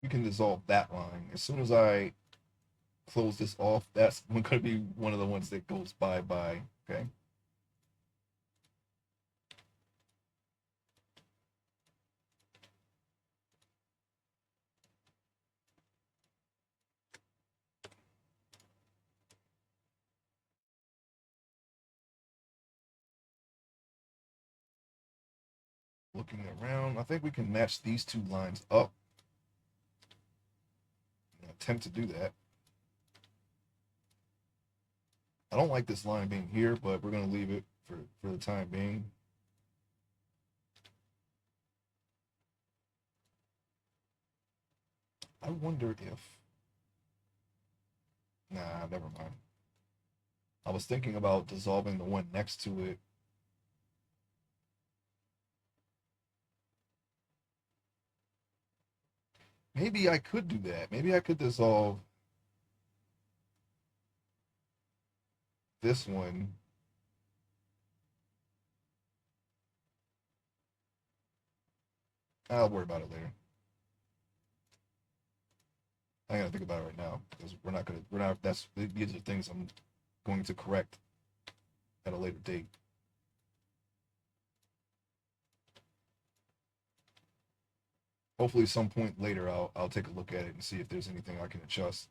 We can dissolve that line. As soon as I close this off, that's going to be one of the ones that goes bye-bye, okay? Looking around, I think we can match these two lines up. Attempt to do that. I don't like this line being here, but we're going to leave it for the time being. I wonder if... Nah, never mind. I was thinking about dissolving the one next to it. Maybe I could do that. Maybe I could dissolve this one. I'll worry about it later. I gotta think about it right now because these are things I'm going to correct at a later date. Hopefully, some point later, I'll take a look at it and see if there's anything I can adjust.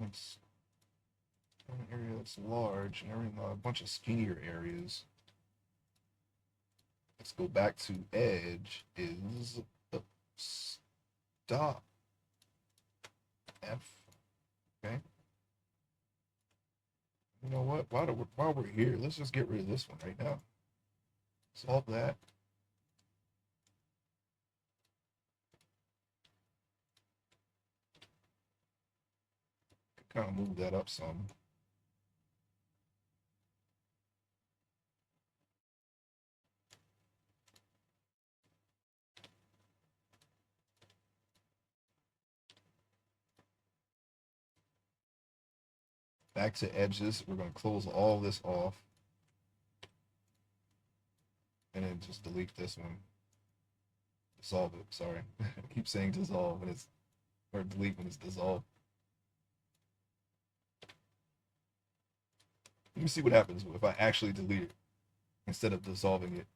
It's an area that's large and a bunch of skinnier areas. Let's go back to edge is stop. F. Okay. You know what? While we're here, let's just get rid of this one right now. Solve that. Kind of move that up some. Back to edges. We're going to close all this off. And then just delete this one. Dissolve it. Sorry. I keep saying dissolve when it's, or delete when it's dissolved. Let me see what happens if I actually delete it instead of dissolving it.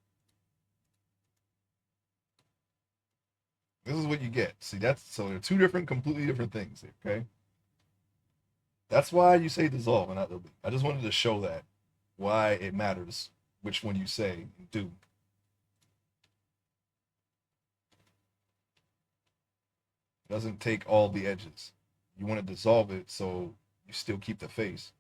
This is what you get. See, so they're two completely different things here, okay? That's why you say dissolve and not delete. I just wanted to show that why it matters which one you say and do. It doesn't take all the edges. You want to dissolve it so you still keep the face.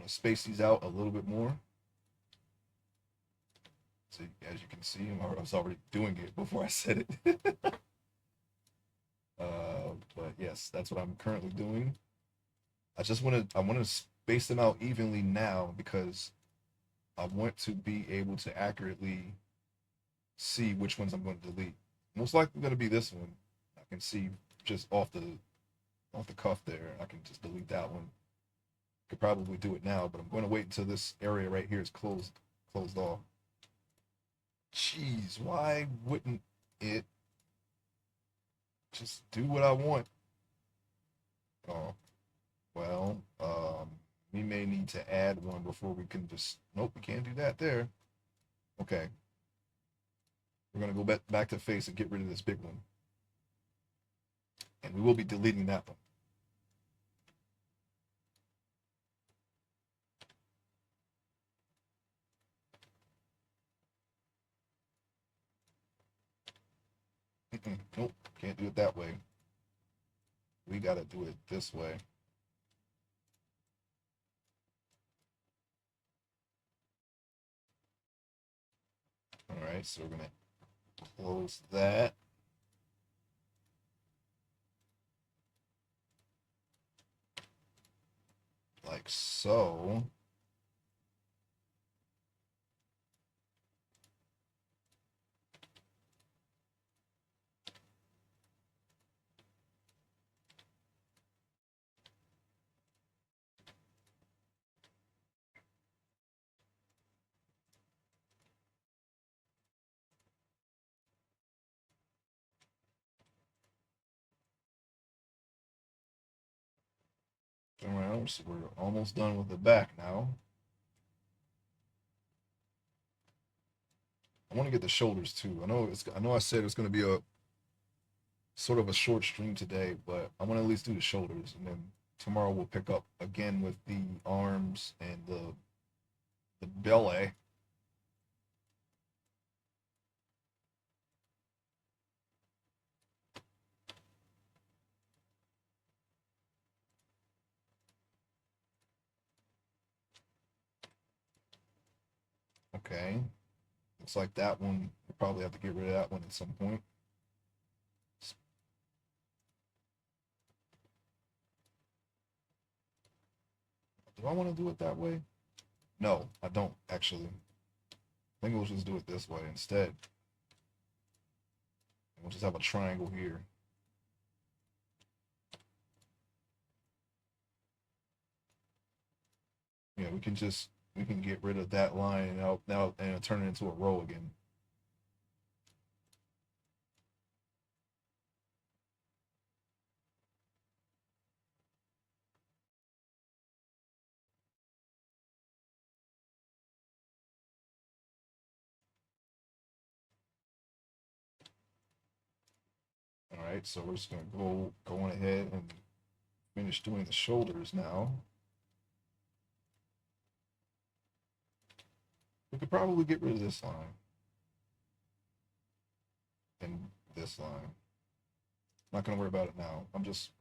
space these out a little bit more. So as you can see, I was already doing it before I said it. But yes, that's what I'm currently doing. I want to space them out evenly now because I want to be able to accurately see which ones I'm going to delete. Most likely going to be this one. I can see just off the cuff there. I can just delete that one. Could probably do it now, but I'm going to wait until this area right here is closed off. Jeez, why wouldn't it just do what I want? Oh, well, we may need to add one before we can just, nope, we can't do that there. Okay. We're going to go back to face and get rid of this big one. And we will be deleting that one. Nope, can't do it that way. We got to do it this way. All right, so we're going to close that. Like so. Around, so we're almost done with the back now. I want to get the shoulders too. I know I said it's going to be a sort of a short stream today, but I want to at least do the shoulders, and then tomorrow we'll pick up again with the arms and the belly. Okay. Looks like that one, we'll probably have to get rid of that one at some point. Do I want to do it that way? No, I don't actually. I think we'll just do it this way instead. We'll just have a triangle here. Yeah, we can get rid of that line now and turn it into a row again. All right, so we're just gonna go on ahead and finish doing the shoulders now. We could probably get rid of this line and this line. Not gonna worry about it now. I'm just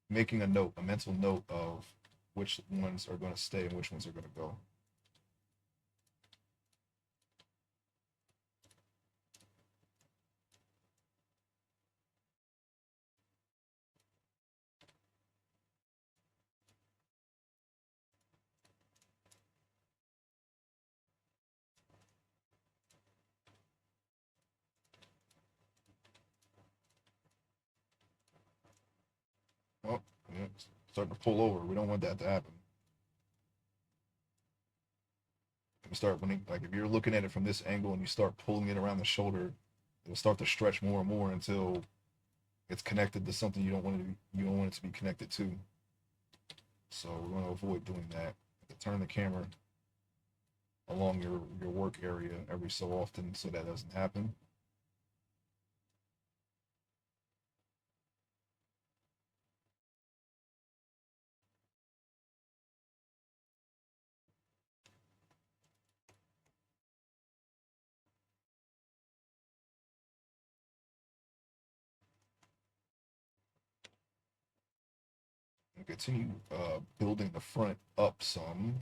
making a note, a mental note of which ones are gonna stay and which ones are gonna go. Oh, yeah, it's starting to pull over. We don't want that to happen. Like if you're looking at it from this angle and you start pulling it around the shoulder, it'll start to stretch more and more until it's connected to something you don't want it to be connected to. So we're going to avoid doing that. Turn the camera along your work area every so often so that doesn't happen. Continue building the front up some.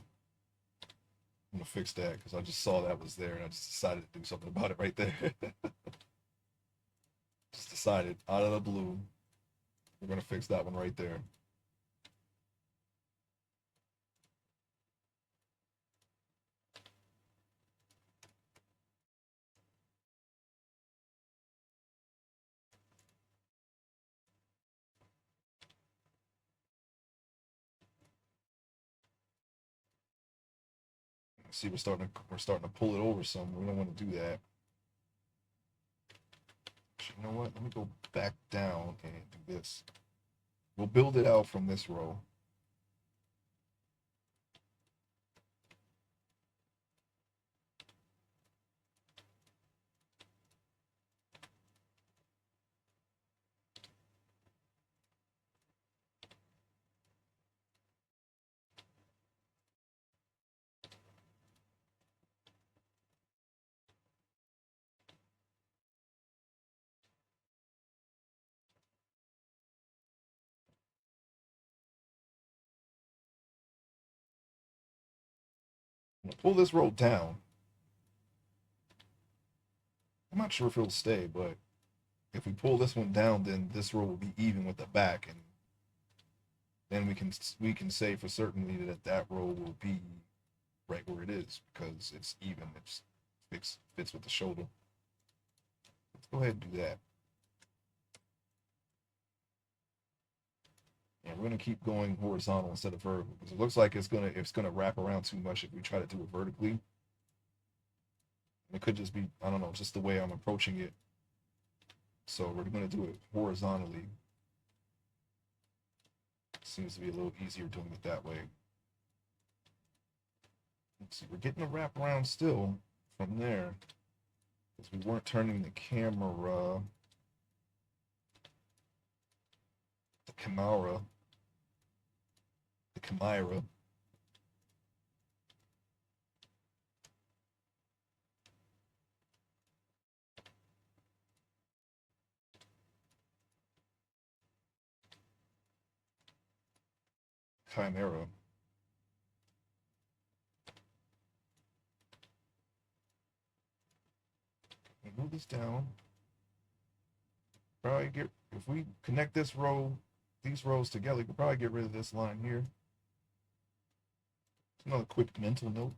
I'm gonna fix that because I just saw that was there and I just decided to do something about it right there. Just decided out of the blue, we're gonna fix that one right there. See, we're starting to pull it over some. We don't want to do that. You know what? Let me go back down and do this. We'll build it out from this row. I'm gonna pull this row down. I'm not sure if it'll stay, but if we pull this one down, then this row will be even with the back, and then we can say for certainty that that row will be right where it is because it's even. It fits with the shoulder. Let's go ahead and do that. And we're gonna keep going horizontal instead of vertical because it looks like it's gonna wrap around too much if we try to do it vertically. It could just be, I don't know, just the way I'm approaching it. So we're gonna do it horizontally. Seems to be a little easier doing it that way. Let's see, we're getting a wrap around still from there because we weren't turning the camera, the Chimera. Chimera. Move this down. Probably if we connect these rows together, we could probably get rid of this line here. Another quick mental note.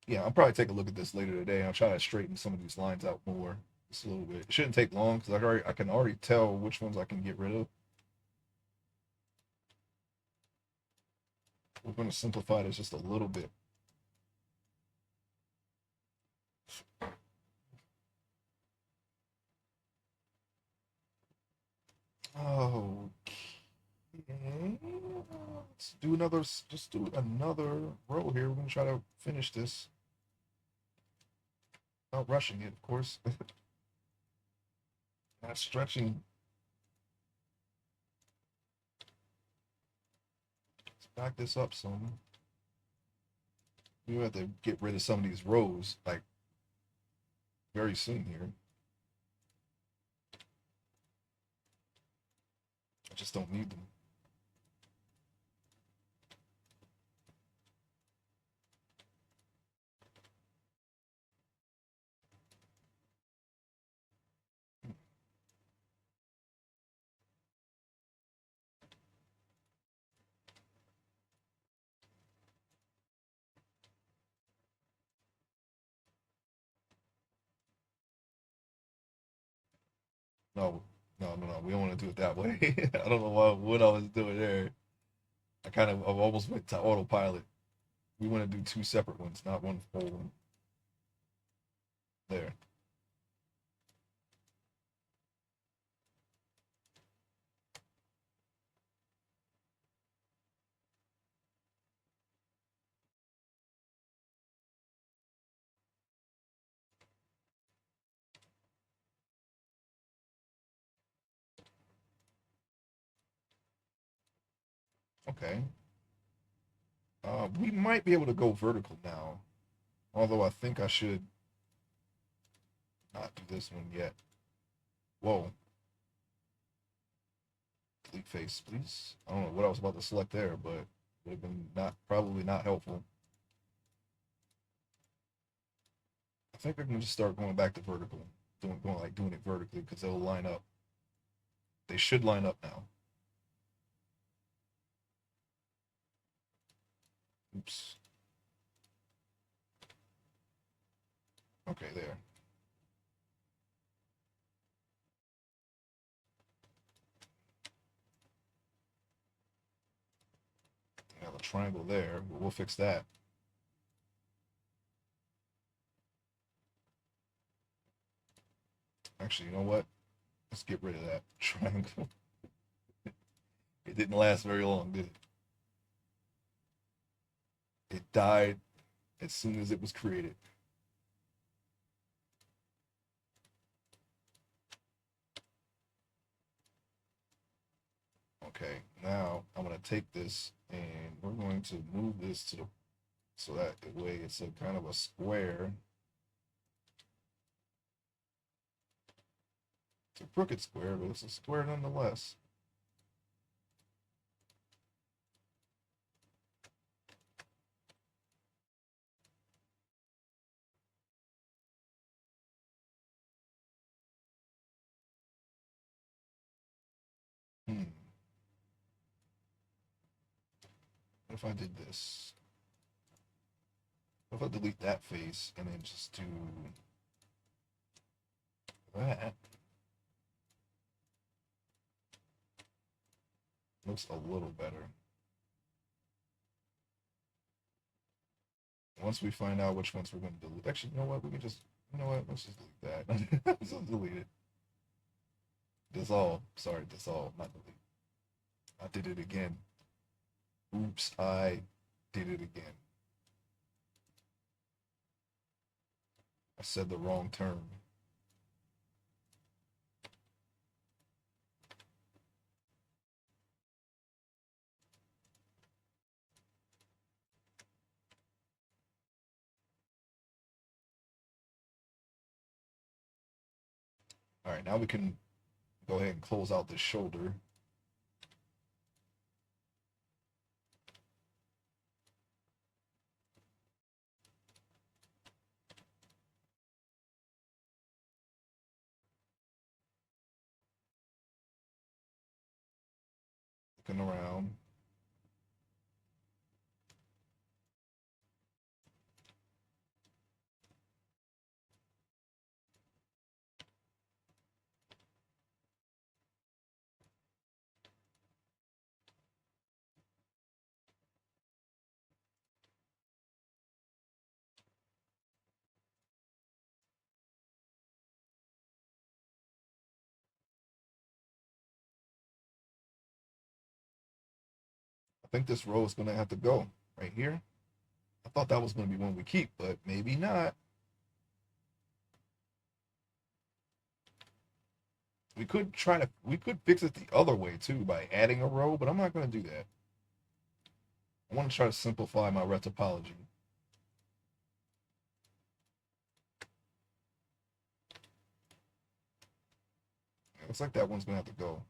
Yeah, I'll probably take a look at this later today. I'll try to straighten some of these lines out more just a little bit. It shouldn't take long because I can already tell which ones I can get rid of. We're going to simplify this just a little bit. Okay. Let's do another. Just do another row here. We're going to try to finish this without rushing it, of course. Not stretching. Let's back this up some. We have to get rid of some of these rows like very soon here. I just don't need them. No, no. We don't want to do it that way. I don't know what I was doing there. I've almost went to autopilot. We want to do two separate ones, not one full one. There. Okay. We might be able to go vertical now, although I think I should not do this one yet. Whoa. Delete face, please. I don't know what I was about to select there, but it would have been probably not helpful. I think I can just start going back to vertical, doing it vertically because they'll line up. They should line up now. Oops. Okay, there. I have a triangle there, but we'll fix that. Actually, you know what? Let's get rid of that triangle. It didn't last very long, did it? It died as soon as it was created. Okay, now I'm going to take this and we're going to move this to the, so that way it's a kind of a square. It's a crooked square, but it's a square nonetheless. Hmm. What if I did this? What if I delete that face and then just do that? Looks a little better. Once we find out which ones we're going to delete. Actually, you know what? We can just, you know what? Let's just delete that. Let's just delete it. Dissolve. Sorry, dissolve, not delete. I did it again. Oops, I did it again. I said the wrong term. All right, now we can go ahead and close out this shoulder. Looking around. I think this row is going to have to go right here. I thought that was going to be one we keep, but maybe not. We could fix it the other way too by adding a row, but I'm not going to do that. I want to try to simplify my retopology. It looks like that one's going to have to go.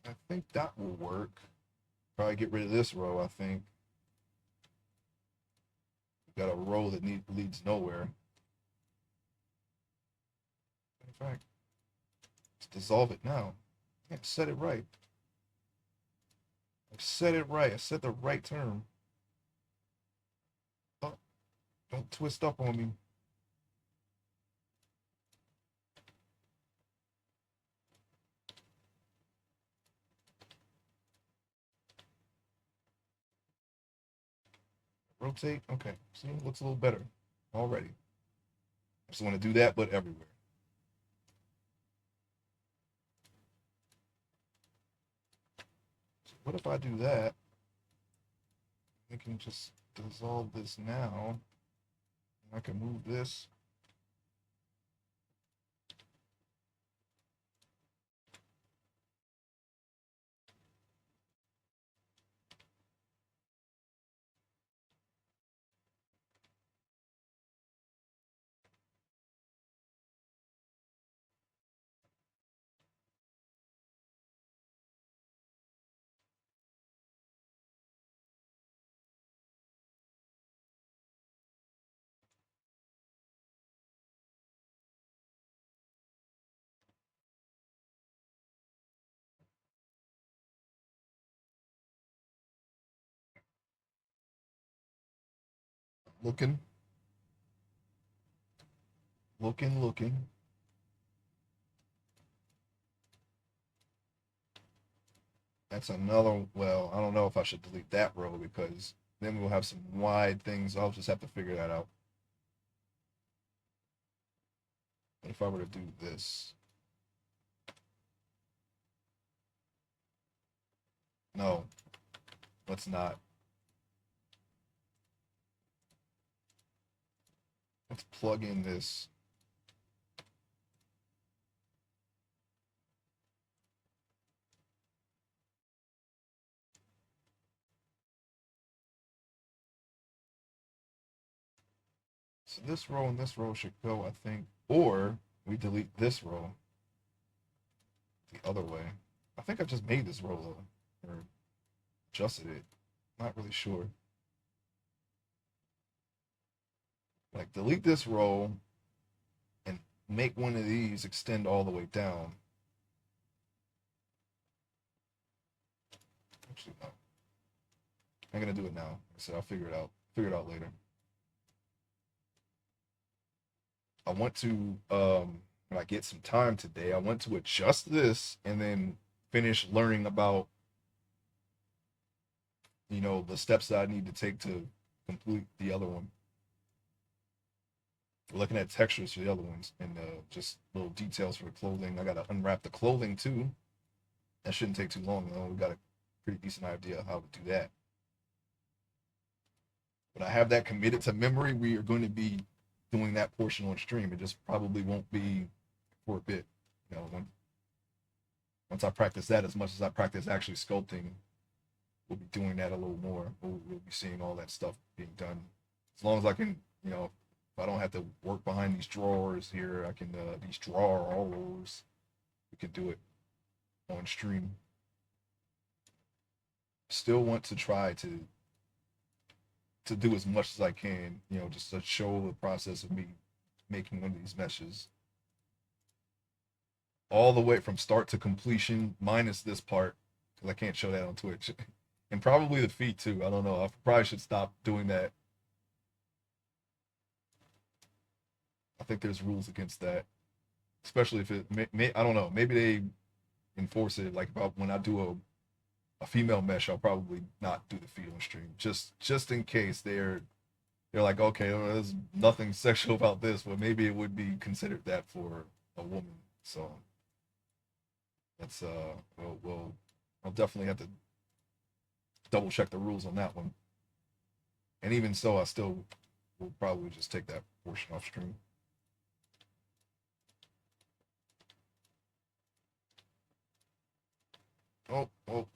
I think that will work. Probably get rid of this row, I think. We've got a row that leads nowhere. In fact, let's dissolve it now. I said it right. I said it right. I said the right term. Oh, don't twist up on me. Rotate. Okay. See, it looks a little better already. I just want to do that, but everywhere. So what if I do that? I can just dissolve this now. I can move this. Looking, looking. That's another, well, I don't know if I should delete that row because then we'll have some wide things. I'll just have to figure that out. What if I were to do this? No, let's not. Let's plug in this. So this row and this row should go, I think. Or we delete this row the other way. I think I just made this row though, or adjusted it. Not really sure. Like delete this row and make one of these extend all the way down. Actually, no. I'm gonna do it now. So I'll figure it out. Figure it out later. I want to when I get some time today, I want to adjust this and then finish learning about, the steps that I need to take to complete the other one. Looking at textures for the other ones and just little details for the clothing. I gotta unwrap the clothing too. That shouldn't take too long though. We got a pretty decent idea of how to do that. But I have that committed to memory. We are going to be doing that portion on stream. It just probably won't be for a bit. Once I practice that as much as I practice actually sculpting, we'll be doing that a little more. We'll be seeing all that stuff being done. As long as I can, if I don't have to work behind these drawers here, I can, these drawers, we can do it on stream. Still want to try to do as much as I can, just to show the process of me making one of these meshes all the way from start to completion, minus this part, because I can't show that on Twitch. And probably the feet too. I don't know. I probably should stop doing that. I think there's rules against that, especially if it I don't know. Maybe they enforce it like about when I do a female mesh. I'll probably not do the feet on stream, just in case they're like, okay, well, there's nothing sexual about this, but maybe it would be considered that for a woman. So that's we'll I'll definitely have to double check the rules on that one. And even so, I still will probably just take that portion off stream. Oh, oh.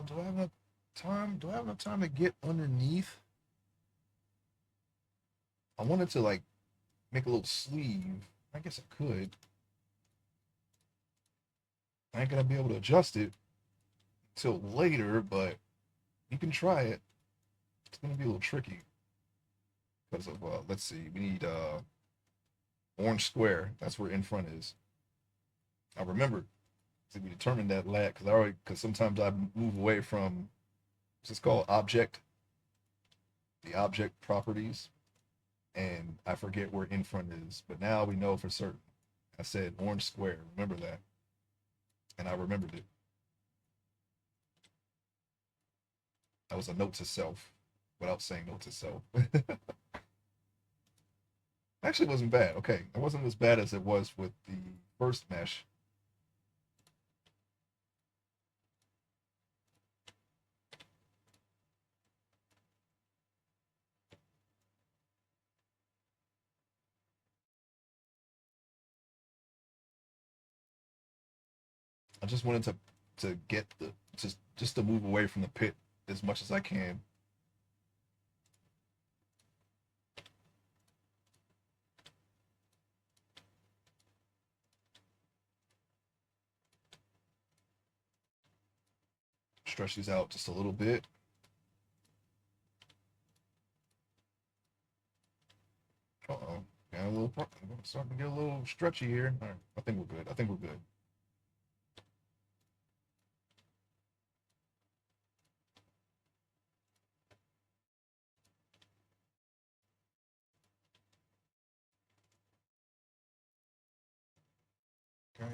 Do I have enough time? Do I have enough time to get underneath? I wanted to like make a little sleeve. I guess I could. I ain't gonna be able to adjust it till later, but you can try it. It's gonna be a little tricky because of let's see, we need orange square. That's where in front is. I remember. See, we determined that lat because sometimes I move away from what's this called object, the object properties, and I forget where in front is. But now we know for certain. I said orange square. Remember that, and I remembered it. That was a note to self, without saying note to self. Actually, it wasn't bad. Okay, it wasn't as bad as it was with the first mesh. I just wanted to get the just to move away from the pit as much as I can. Stretch these out just a little bit. Uh-oh. Got a little starting to get a little stretchy here. All right, I think we're good. I think we're good.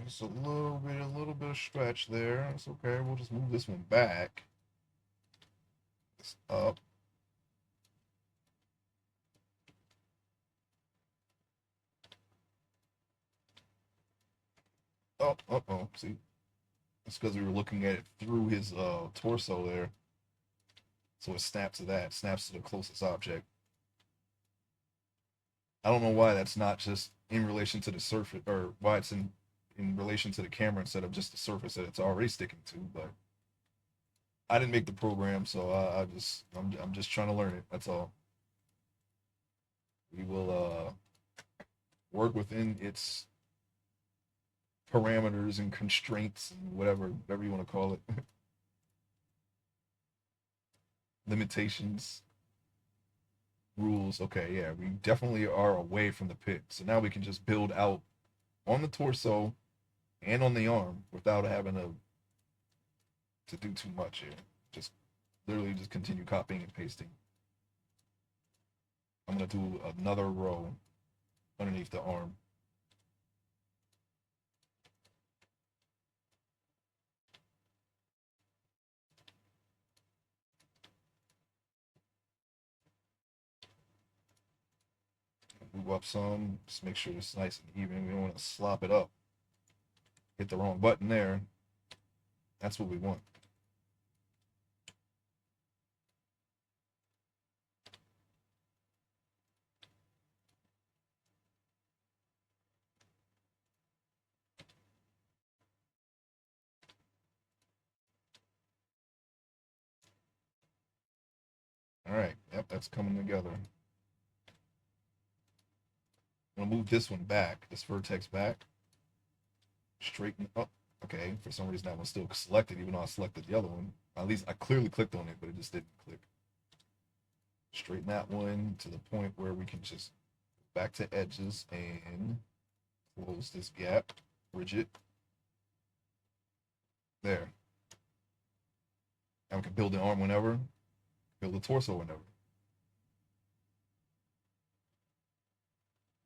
Just a little bit of stretch there. It's okay. We'll just move this one back. This up. Oh. See, it's because we were looking at it through his torso there. So it snaps to that, snaps to the closest object. I don't know why that's not just in relation to the surface, or why it's in relation to the camera instead of just the surface that it's already sticking to. But I didn't make the program, so I'm just trying to learn it. That's all. We will work within its parameters and constraints and whatever you want to call it. Limitations, rules. Okay, yeah, we definitely are away from the pit. So now we can just build out on the torso and on the arm without having to do too much here. Just literally just continue copying and pasting. I'm gonna do another row underneath the arm. Move up some, just make sure it's nice and even. We don't want to slop it up. Hit the wrong button there. That's what we want. All right, yep, that's coming together. I'm gonna move this one back, this vertex back. Straighten up. Okay, for some reason that one's still selected, even though I selected the other one. At least I clearly clicked on it, but it just didn't click. Straighten that one to the point where we can just back to edges and close this gap, bridge it. There. And we can build the arm whenever, build the torso whenever.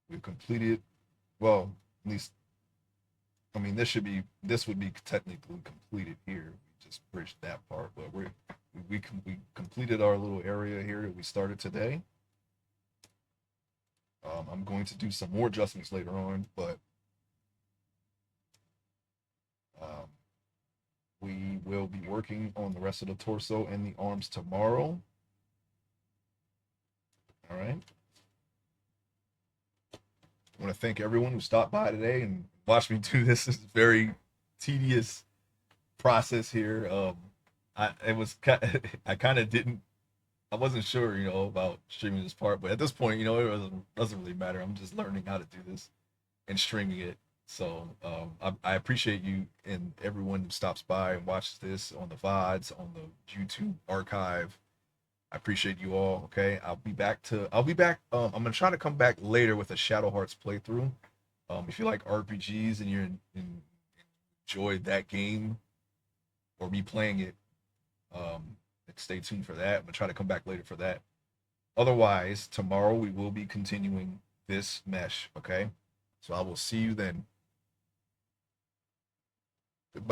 We've completed, well, at least, I mean, this would be technically completed here. We just bridged that part, but we completed our little area here that we started today. I'm going to do some more adjustments later on, but we will be working on the rest of the torso and the arms tomorrow. All right. I want to thank everyone who stopped by today and watched me do this. This is a very tedious process here. I kind of didn't, I wasn't sure, about streaming this part, but at this point, it doesn't really matter. I'm just learning how to do this and streaming it. So I appreciate you and everyone who stops by and watches this on the VODs, on the YouTube archive. I appreciate you all. Okay, I'll be back. I'm gonna try to come back later with a Shadow Hearts playthrough. If you like RPGs and enjoyed that game or me playing it, stay tuned for that. I'm gonna try to come back later for that. Otherwise, tomorrow we will be continuing this mesh. Okay, so I will see you then.